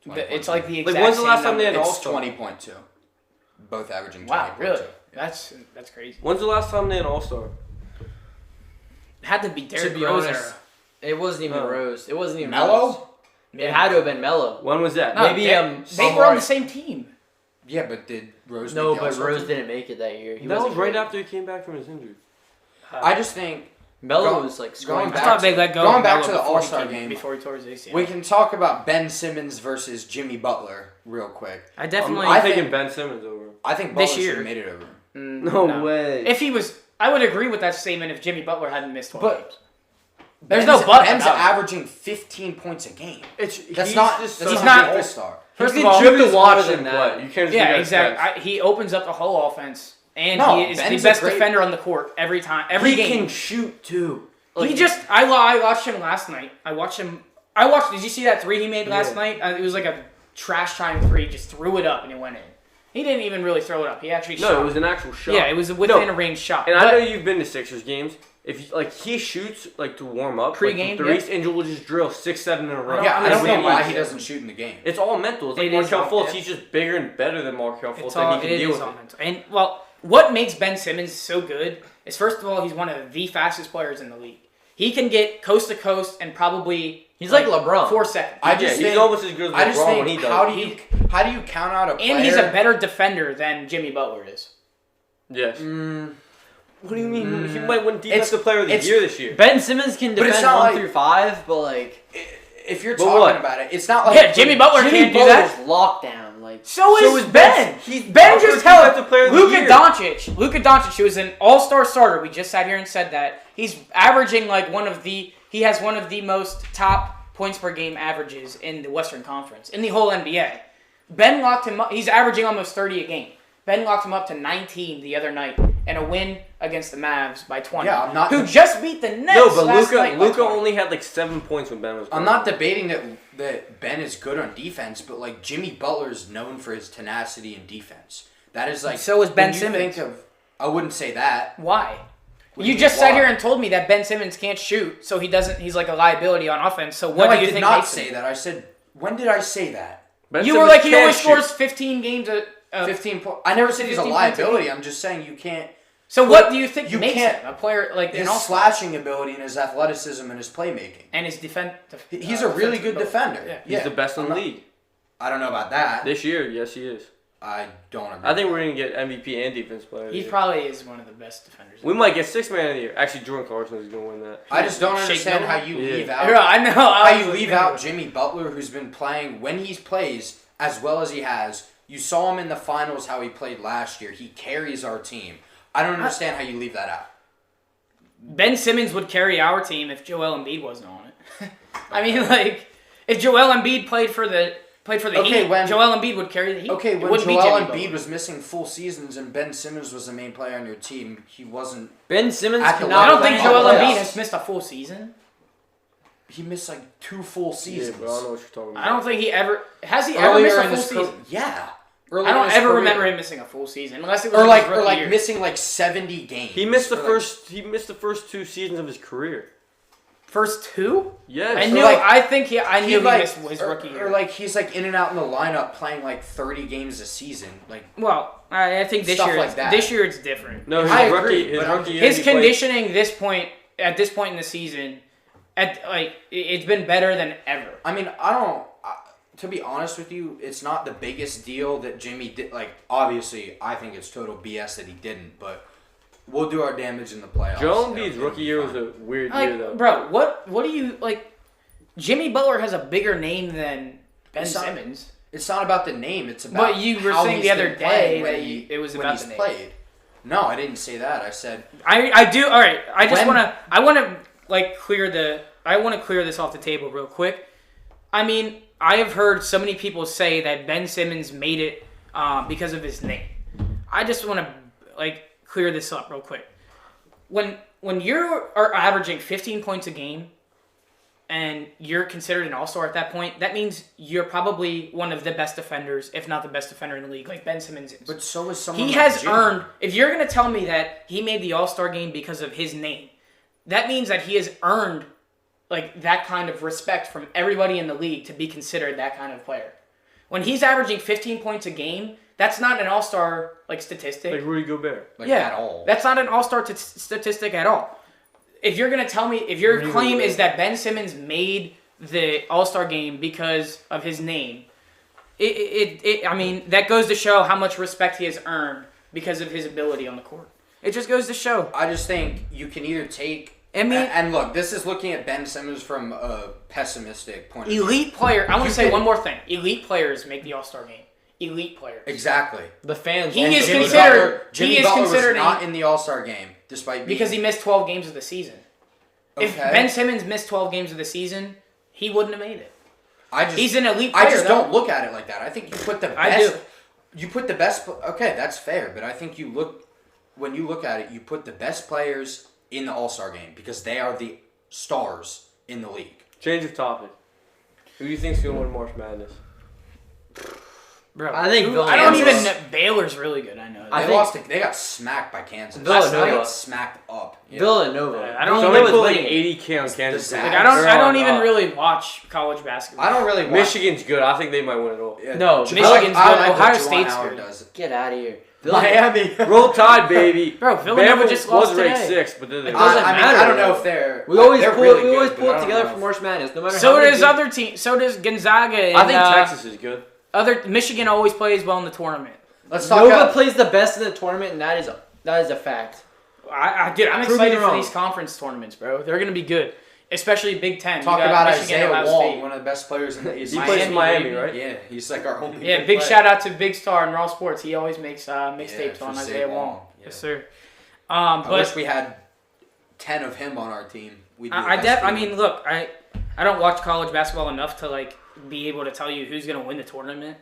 it's like the Like, exact when's the same last time number. they had an It's all-star? 20.2. Both averaging 20.2. Wow, really? That's crazy. When's the last time they had an all-star? It had to be To Derrick be Rose honest, era. it wasn't even Oh. Rose. It wasn't even Melo? Rose. It had to have been Melo. When was that? No, Maybe, they were on Amari- the same team. Yeah, but did Rose No, make the but All-Star Rose team? didn't make it that year. He That was wasn't right great. after he came back from his injury. I just think Melo Go- was like going scoring I back thought they let go. going of back Melo to the before he All-Star came- game. before he tore his ACL. we can talk about Ben Simmons versus Jimmy Butler real quick. I definitely. I I'm think- taking Ben Simmons over. I think This Butler should year. have made it over. No way. If he was, I would agree with that statement if Jimmy Butler hadn't missed 12 But- games. There's no but Ben's about it. averaging 15 points a game. It's That's he's not. just That's he's not not- an All-Star. First He of all, dribbled just water watch than him that. play. You can't just yeah, look at exactly. He opens up the whole offense, and No, he is Ben's the a best great- defender on the court every time, every he game. can shoot too. I watched him last night. I watched. Did you see that 3 he made last Yeah. night? It was like a trash time 3. Just threw it up and it went in. He didn't even really throw it up. He actually shot. No, it was an actual shot. Yeah, it was within a range shot. And But I know you've been to Sixers games. If like he shoots like to warm up Pre-game, like, threes, and will just drill 6-7 in a row. Yeah, I don't know It's why not- he doesn't shoot in the game. It's all mental. It's like It is Markelle all- Fultz. yeah. He's just bigger and better than Markelle Fultz. It's Like all, he it can deal is with all it. mental. And well, what makes Ben Simmons so good is first of all he's one of the fastest players in the league. He can get coast to coast and probably He's like LeBron. 4 seconds. I Yeah, just he's think. almost as good as I just LeBron when he think. does. How do you count out a player? And he's a better defender than Jimmy Butler is. Yes. Mm, What do you mean? He might win Defensive Player of the it's- Year this year. Ben Simmons can But it's defend not 1 like- through 5, but like if you're But talking what? about it, it's not like Yeah, Jimmy Butler Jimmy can't do Butler's that. lockdown. Like So is Ben. He's Ben just held Defensive Player of the Luka Year. Doncic. Luka Doncic, who is an all-star starter. We just sat here and said that. He's averaging like he has one of the most top points per game averages in the Western Conference, in the whole NBA. Ben locked him up. He's averaging almost 30 a game. Ben locked him up to 19 the other night and a win against the Mavs by 20. Yeah, I'm not- Who just beat the Nets No, but last night by Luka 20. only had like 7 points when Ben was. I'm playing. not debating that Ben is good on defense, but like Jimmy Butler is known for his tenacity in defense. That is like So is Ben when you Simmons. Think of, I wouldn't say that. Why? What do You you just mean, sat why? here and told me that Ben Simmons can't shoot, so he's like a liability on offense. So what No, do I you did think not makes say him? that. I said, when did I say that? Ben You were Simmons like, he can't only shoot. scores 15 games. 15 points. I never said he's a 15 points a liability. I'm just saying you can't. So what do you think you makes can't- him a player like His an all slashing ability and his athleticism and his playmaking. and his defense? He's a really good defender. Yeah. He's the best in the league I don't know about that. this year. Yes, he is. I don't agree. I think we're gonna get MVP and Defense Player. of the He Year. probably is one of the best defenders. We might get 6th Man of the Year. Actually, Jordan Clarkson is gonna win that. I just don't Shake understand Milton? how you Yeah. leave out. Yeah, I know. How you leave out Jimmy Butler, who's been playing when he plays as well as he has. You saw him in the finals how he played last year. He carries our team. I don't understand how you leave that out. Ben Simmons would carry our team if Joel Embiid wasn't on it. I mean, like if Joel Embiid played for the Okay, Heat, when- Joel Embiid would carry the Heat. Okay, It when wouldn't be Joel Jimmy Embiid Butler. was missing full seasons and Ben Simmons was the main player on your team, he wasn't. Ben Simmons At the cannot I don't play think in the Joel Embiid playoffs. has missed a full season. He missed like 2 full Yeah, seasons. but I don't know what you're talking about. I don't think he ever has he Earlier ever in missed a his full career, season. yeah. I Earlier in don't his ever career. remember him missing a full season unless it was Or in like, his rookie year. missing like 70 games. He missed the Or, like, first. He missed the first 2 seasons of his career. First 2. Yes. I knew. like- I think I knew he like, missed his rookie year. Or like he's like in and out in the lineup playing like 30 games a season. Like Well, I think this Stuff year, like that. this year it's different. No, his I rookie. agree, His but rookie year. His he played- conditioning at this point in the season, it's been better than ever. I mean, to be honest with you, it's not the biggest deal that Jimmy did. Like, obviously, I think it's total BS that he didn't, but we'll do our damage in the playoffs. Joel It'll- Embiid's it'll rookie be year was fine. a weird year though. Like, bro, what do you like? Jimmy Butler has a bigger name than Ben Besides- Simmons. It's not about the name. It's about. But you were how saying he's the other been playing day when that it was when about he's the name. played. No, I didn't say that. I said I do. All right. I just When- want to like clear this off the table real quick. I mean, I have heard so many people say that Ben Simmons made it because of his name. I just want to like clear this up real quick. When you are averaging 15 points a game and you're considered an all-star at that point, that means you're probably one of the best defenders, if not the best defender in the league, like Ben Simmons is. but so is someone. He like has Jimmy. earned, if you're going to tell me that he made the all-star game because of his name, that means that he has earned like that kind of respect from everybody in the league to be considered that kind of player. When he's averaging 15 points a game, that's not an all-star like statistic. Like Rudy Gobert. Like, at all. That's not an all-star statistic at all. If you're going to tell me, if your Rudy claim Gobert. is that Ben Simmons made the all-star game because of his name, I mean, that goes to show how much respect he has earned because of his ability on the court. It just goes to show. I just think you can either take. I mean- and look, this is looking at Ben Simmons from a pessimistic point of view. Elite player. I want You to say can- one more thing. Elite players make the All-Star game. Elite players. Exactly. The fans. He want is Jimmy considered- Butler. Jimmy he is Butler considered was not in the All-Star game, despite being Because he missed 12 games of the season. If Okay. Ben Simmons missed 12 games of the season, he wouldn't have made it. He's an elite player. I just though. don't look at it like that. I think you put the best. I do. You put the best. Okay, that's fair. But I think when you look at it, you put the best players in the All-Star game because they are the stars in the league. Change of topic. Who do you think's gonna win March Madness? Bro, I think I don't Villanova- even know. Baylor's really good. I know. I They think- lost. They got smacked by Kansas. Villanova. They got smacked up. Yeah. Villanova. I don't Somebody even put like winning. 80K on Kansas. disaster. Like, State. I don't They're even on really watch college basketball. I don't really watch. Michigan's good. I think they might win it all. Yeah. No, Michigan's I good. like Ohio what Juwan State's Howard good. does. Get out of here. Miami. Roll Tide, baby. Bro, Villanova Bama just lost was ranked today. 6th, but then they It doesn't I mean, matter, I don't know though. if they're. We always they're pull, really we always good, pull but it I don't together know for if- March Madness. No matter So how does many other teams. So does Gonzaga. And, I think Texas is good. Michigan always plays well in the tournament. Let's talk Nova about. plays the best in the tournament, and that is a fact. Dude, I'm Prove me excited for wrong. these conference tournaments, bro. They're gonna be good, especially Big Ten. Talk You got about Michigan, Isaiah Ohio Wong, State. one of the best players in the He plays for Miami, baby. right? Yeah, he's like our only. Yeah, good big player. shout out to Big Star and Raw Sports. He always makes mixtapes for on Isaiah Isaiah Wong. Wong, yeah. Yes, sir. I But wish we had 10 of him on our team. We'd be the I best team. mean, look, I don't watch college basketball enough to like be able to tell you who's gonna win the tournament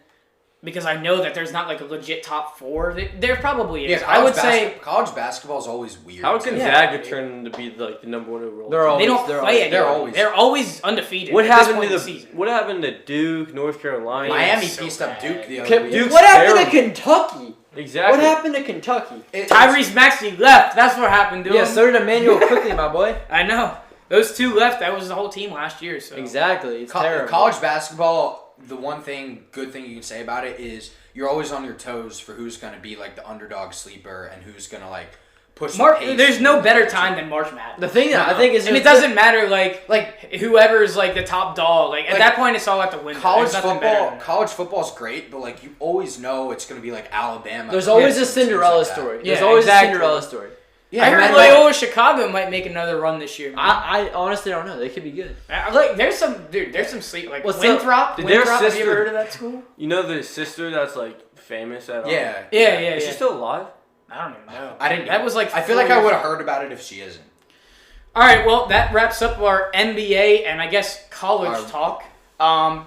because I know that there's not like a legit top 4. There probably is. Yeah, I would say college basketball is always weird. How can Yeah. Gonzaga turn to be like the number 1 overall? They're team? always, they don't they're play always, it. they're always- They're always undefeated. What at this happened point to in the season? What happened to Duke, North Carolina? Miami so pieced up bad. Duke the other Can- week. Duke's what happened to terrible. Kentucky? Exactly. What happened to Kentucky? Tyrese Maxey left. That's what happened to Yeah, him. so did Emmanuel quickly, my boy. I know. Those two left. That was the whole team last year. So Exactly. It's terrible. College basketball, the good thing you can say about it is you're always on your toes for who's going to be like the underdog sleeper and who's going to like push the pace. There's no better time than March Madness. The thing that I think is, And it doesn't matter like whoever's like the top dog. Like at Like, that point, it's all at the window. College There's nothing better football, than that. college football's great, but like you always know it's going to be like Alabama. There's always Clemson, a teams Cinderella like that. story. Yeah, There's always exactly. a Cinderella story. Yeah, I heard and Loyola Chicago might make another run this year. Man. I honestly don't know. They could be good. Like there's some sleep like What's Winthrop. Did their Winthrop, have you sister- ever heard of that school? You know the sister that's like famous at Yeah. Yeah. Is she still alive? I don't even know. I didn't. That was like. I feel 4 like I years would have ago. heard about it if she isn't. All right, well, that wraps up our NBA and I guess college talk.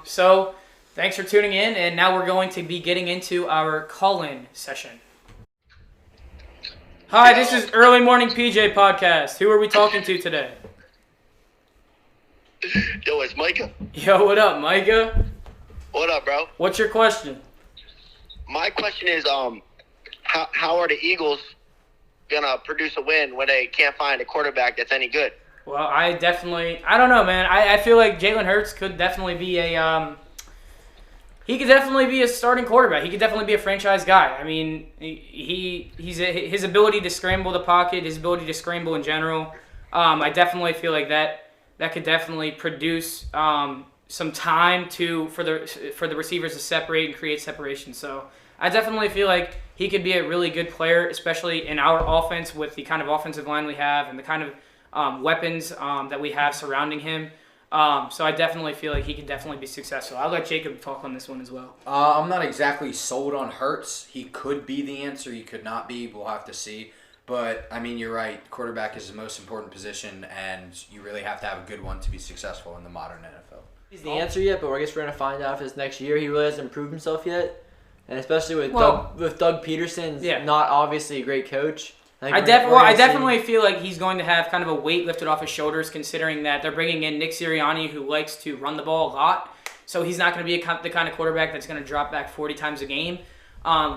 So thanks for tuning in, and now we're going to be getting into our call-in session. Hi, this is Early Morning PJ Podcast. Who are we talking to today? Yo, it's Micah. Yo, what up, Micah? What up, bro? What's your question? My question is, how are the Eagles gonna produce a win when they can't find a quarterback that's any good? Well, I don't know, man. I feel like Jalen Hurts could definitely be he could definitely be a starting quarterback. He could definitely be a franchise guy. I mean, his ability to scramble the pocket, his ability to scramble in general. I definitely feel like that could definitely produce some time for the receivers to separate and create separation. So I definitely feel like he could be a really good player, especially in our offense with the kind of offensive line we have and the kind of weapons that we have surrounding him. So I definitely feel like he can definitely be successful. I'll let Jacob talk on this one as well. I'm not exactly sold on Hurts. He could be the answer. He could not be. We'll have to see. But, I mean, you're right. Quarterback is the most important position, and you really have to have a good one to be successful in the modern NFL. He's the answer yet, but I guess we're going to find out if this next year. He really hasn't proved himself yet. And especially with Doug Peterson's not obviously a great coach. I definitely feel like he's going to have kind of a weight lifted off his shoulders, considering that they're bringing in Nick Sirianni, who likes to run the ball a lot. So he's not going to be the kind of quarterback that's going to drop back 40 times a game.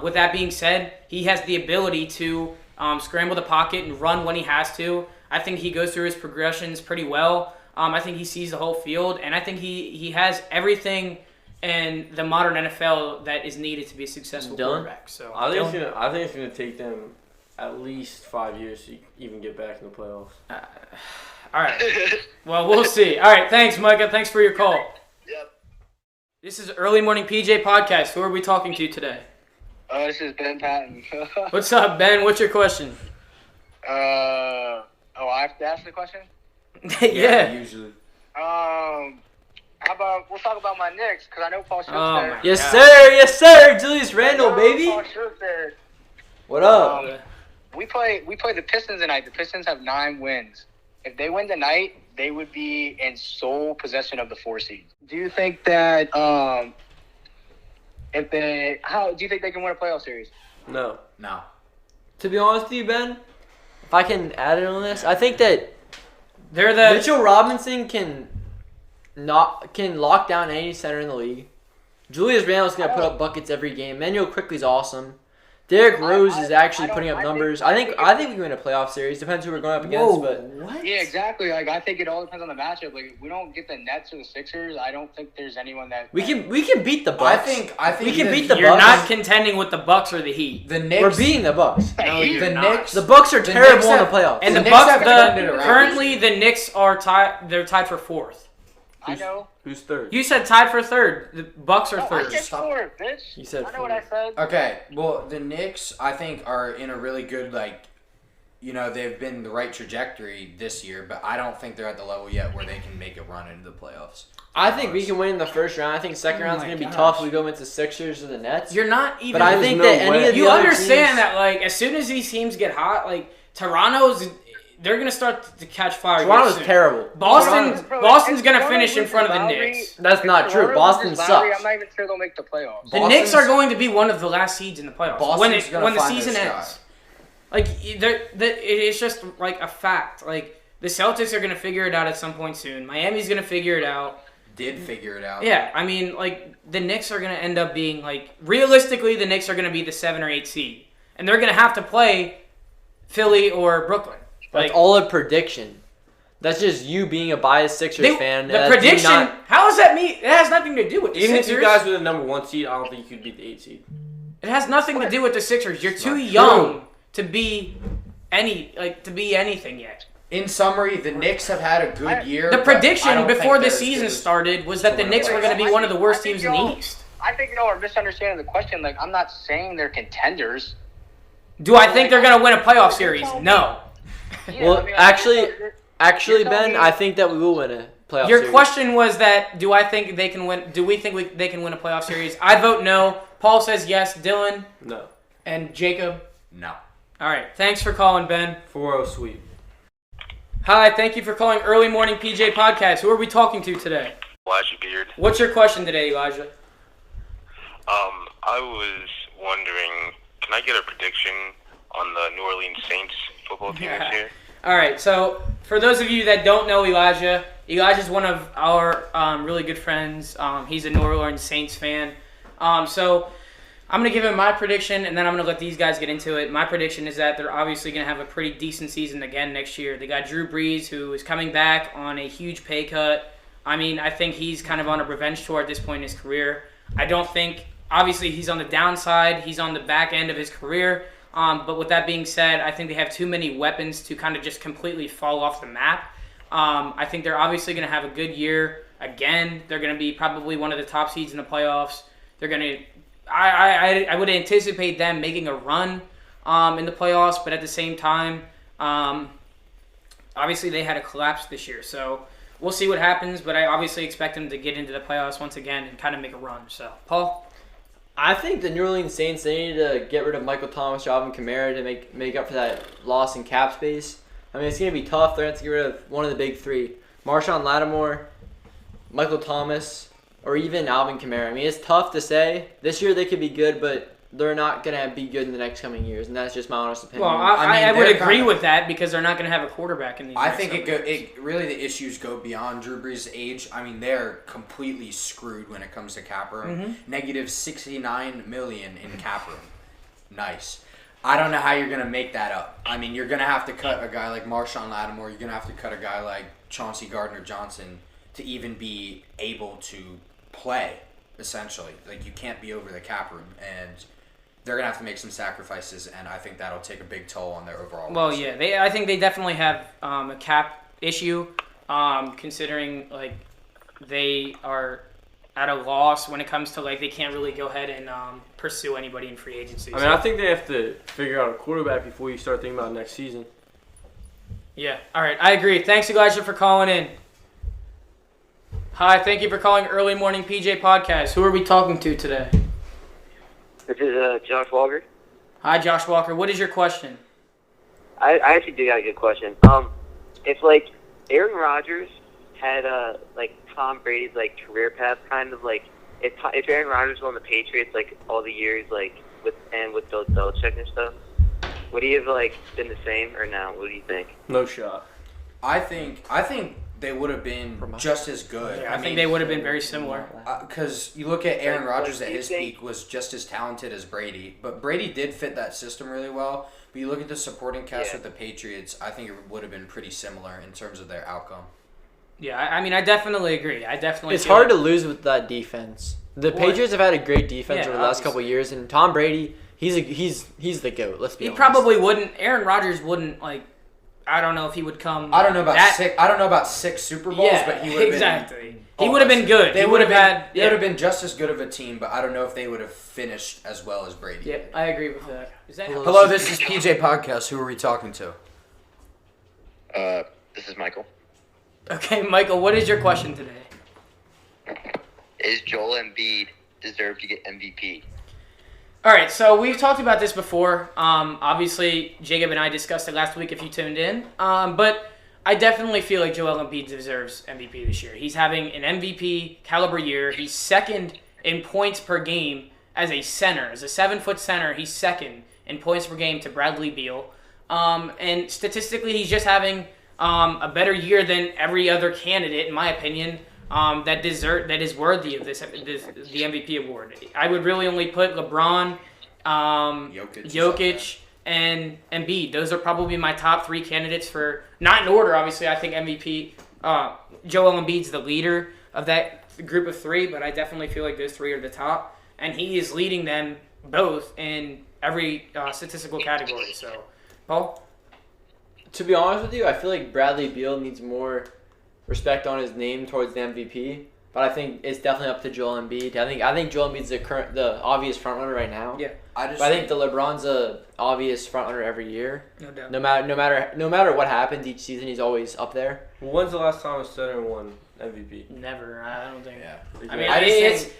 With that being said, he has the ability to scramble the pocket and run when he has to. I think he goes through his progressions pretty well. I think he sees the whole field, and I think he has everything in the modern NFL that is needed to be a successful quarterback. So I think it's gonna take them at least 5 years to even get back in the playoffs. All right. Well, we'll see. All right. Thanks, Micah. Thanks for your call. Yep. This is Early Morning PJ Podcast. Who are we talking to today? This is Ben Patton. What's up, Ben? What's your question? I have to ask the question? Yeah. Usually. How about we'll talk about my Knicks, because I know Paul Schultz there. Yes, sir. Julius Randle, baby. Paul Schultz there. What up? We play the Pistons tonight. The Pistons have 9 wins. If they win tonight, they would be in sole possession of the 4 seed. Do you think that do you think they can win a playoff series? No. To be honest with you, Ben, if I can add it on this, I think that They're the Mitchell Robinson can lock down any center in the league. Julius Randle's gonna put up buckets every game. Emmanuel Quickly's awesome. Derrick Rose is actually putting up numbers. I think we can win a playoff series. Depends who we're going up against. But what? Yeah, exactly. Like I think it all depends on the matchup. Like if we don't get the Nets or the Sixers, I don't think there's anyone that we can beat the Bucks. I think we can beat the You're Bucks. not contending with the Bucks or the Heat. The Knicks. We're beating the Bucks. No, you're the not. Knicks. The Bucks are terrible in the playoffs. And The the Knicks Bucks, have turned it around. currently the Knicks are tied. They're tied for 4th. I know. Who's third? You said tied for 3rd. The Bucks are I 3rd. said 4, bitch. You said I know what I said. Okay, well, the Knicks, I think, are in a really good, they've been the right trajectory this year, but I don't think they're at the level yet where they can make a run into the playoffs. I think we can win in the first round. I think second round's my gonna be gosh. tough. We go into Sixers or the Nets. You're not even. But I think that any of the you other understand teams, that as soon as these teams get hot, they're gonna start to catch fire. Toronto's soon. terrible. Boston's gonna finish in front of the Knicks. That's not true. Boston sucks. I'm not even sure they'll make the playoffs. The Knicks are going to be one of the last seeds in the playoffs Boston's when gonna the find season their ends. It's just like a fact. Like the Celtics are gonna figure it out at some point soon. Miami's gonna figure it out. Did figure it out. Yeah, I mean, the Knicks are gonna end up being realistically, the Knicks are gonna be the 7 or 8 seed, and they're gonna have to play Philly or Brooklyn. That's all a prediction. That's just you being a biased Sixers fan. The prediction. How does that mean? It has nothing to do with the Even Sixers. if you guys were the number 1 seed, I don't think you could beat the 8 seed. It has nothing to do with the Sixers. You're too young to be anything yet. In summary, the Knicks have had a good year. The but I prediction don't before think the they're as season good as- started was that the Knicks were going to be one of the worst teams in the East. I think y'all are misunderstanding the question. Like I'm not saying they're contenders. Do I think they're going to win a playoff series? No. Yeah, Well, I mean, actually, you're telling Ben, me- I think that we will win a playoff Your series. question was that do I think they can win? Do we think they can win a playoff series? I vote no. Paul says yes. Dylan No. and Jacob. No. All right. Thanks for calling, Ben. 4-0 sweep. Hi. Thank you for calling Early Morning PJ Podcast. Who are we talking to today? Elijah Beard. What's your question today, Elijah? I was wondering, can I get a prediction on the New Orleans Saints football team this year? All right. So for those of you that don't know Elijah's one of our really good friends. He's a New Orleans Saints fan. So I'm going to give him my prediction, and then I'm going to let these guys get into it. My prediction is that they're obviously going to have a pretty decent season again next year. They got Drew Brees, who is coming back on a huge pay cut. I mean, I think he's kind of on a revenge tour at this point in his career. I don't think, obviously, he's on the downside. He's on the back end of his career. But with that being said, I think they have too many weapons to kind of just completely fall off the map. I think they're obviously going to have a good year again. They're going to be probably one of the top seeds in the playoffs. They're going to, I would anticipate them making a run in the playoffs, but at the same time, obviously they had a collapse this year. So we'll see what happens, but I obviously expect them to get into the playoffs once again and kind of make a run. So, Paul? I think the New Orleans Saints, they need to get rid of Michael Thomas, Alvin Kamara to make up for that loss in cap space. I mean, it's going to be tough. They're going to have to get rid of one of the big three. Marshawn Lattimore, Michael Thomas, or even Alvin Kamara. I mean, it's tough to say. This year they could be good, but they're not going to be good in the next coming years, and that's just my honest opinion. Well, I would agree with that because they're not going to have a quarterback in these I next think couple years. it really the issues go beyond Drew Brees' age. I mean, they're completely screwed when it comes to cap room. Negative $69 million in cap room. Nice. I don't know how you're going to make that up. I mean, you're going to have to cut a guy like Marshawn Lattimore. You're going to have to cut a guy like Chauncey Gardner-Johnson to even be able to play, essentially. Like, you can't be over the cap room, and they're going to have to make some sacrifices, and I think that'll take a big toll on their overall Well, roster. yeah, I think they definitely have a cap issue, considering like they are at a loss when it comes to like they can't really go ahead and pursue anybody in free agency. I mean, I think they have to figure out a quarterback before you start thinking about next season. Yeah, all right, I agree. Thanks, Elijah, for calling in. Hi, thank you for calling Early Morning PJ Podcast. Who are we talking to today? This is Josh Walker. Hi, Josh Walker. What is your question? I actually do got a good question. If like Aaron Rodgers had like Tom Brady's like career path, kind of like if Aaron Rodgers was on the Patriots like all the years like with Bill Belichick and stuff, would he have like been the same or no? What do you think? No shot. I think they would have been just as good. Yeah, I think they would have been very similar. Because you look at Aaron Rodgers at his think- peak was just as talented as Brady. But Brady did fit that system really well. But you look at the supporting cast Yeah. with the Patriots, I think it would have been pretty similar in terms of their outcome. Yeah, I mean, I definitely agree. It's hard to lose with that defense. The Patriots have had a great defense Yeah, over the last couple of years, and Tom Brady, he's the GOAT. Let's be He honest. probably wouldn't. Aaron Rodgers wouldn't like. I don't know if he would come. I don't know about that, 6. I don't know about 6 Super Bowls, Yeah, but he would have exactly. been. He would have been good. They He would have had. They would have been just as good of a team, but I don't know if they would have finished as well as Brady. Yeah, I agree with that. Is that Hello, this is PJ Podcast. Who are we talking to? This is Michael. Okay, Michael, what is your question today? Is Joel Embiid deserve to get MVP? All right, so we've talked about this before. Obviously, Jacob and I discussed it last week if you tuned in. But I definitely feel like Joel Embiid deserves MVP this year. He's having an MVP caliber year. He's second in points per game as a center. As a 7-foot center, he's second in points per game to Bradley Beal. And statistically, he's just having a better year than every other candidate, in my opinion, that is worthy of the MVP award. I would really only put LeBron, Jokic, and Embiid. Those are probably my top 3 candidates for, not in order, obviously. I think MVP, Joel Embiid's the leader of that group of 3, but I definitely feel like those 3 are the top. And he is leading them both in every statistical category. So, Paul? To be honest with you, I feel like Bradley Beal needs more respect on his name towards the MVP. But I think it's definitely up to Joel Embiid. I think Joel Embiid's the obvious frontrunner right now. Yeah. But I think the LeBron's a obvious frontrunner every year. No doubt. No matter what happens each season, he's always up there. Well, when's the last time a center won MVP? Never. I don't think. Yeah. I mean, I just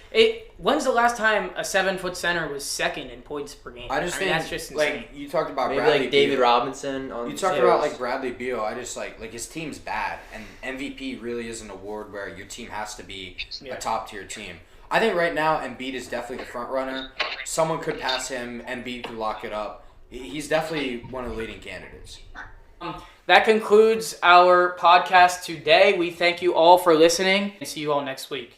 when's the last time a 7-foot center was second in points per game? I just think that's just insane. like you talked about Maybe Bradley like David Beal. Robinson. On You talked steroids. about like Bradley Beal. I just like his team's bad, and MVP really is an award where your team has to be Yeah. a top tier team. I think right now Embiid is definitely the front runner. Someone could pass him. Embiid could lock it up. He's definitely one of the leading candidates. That concludes our podcast today. We thank you all for listening and see you all next week.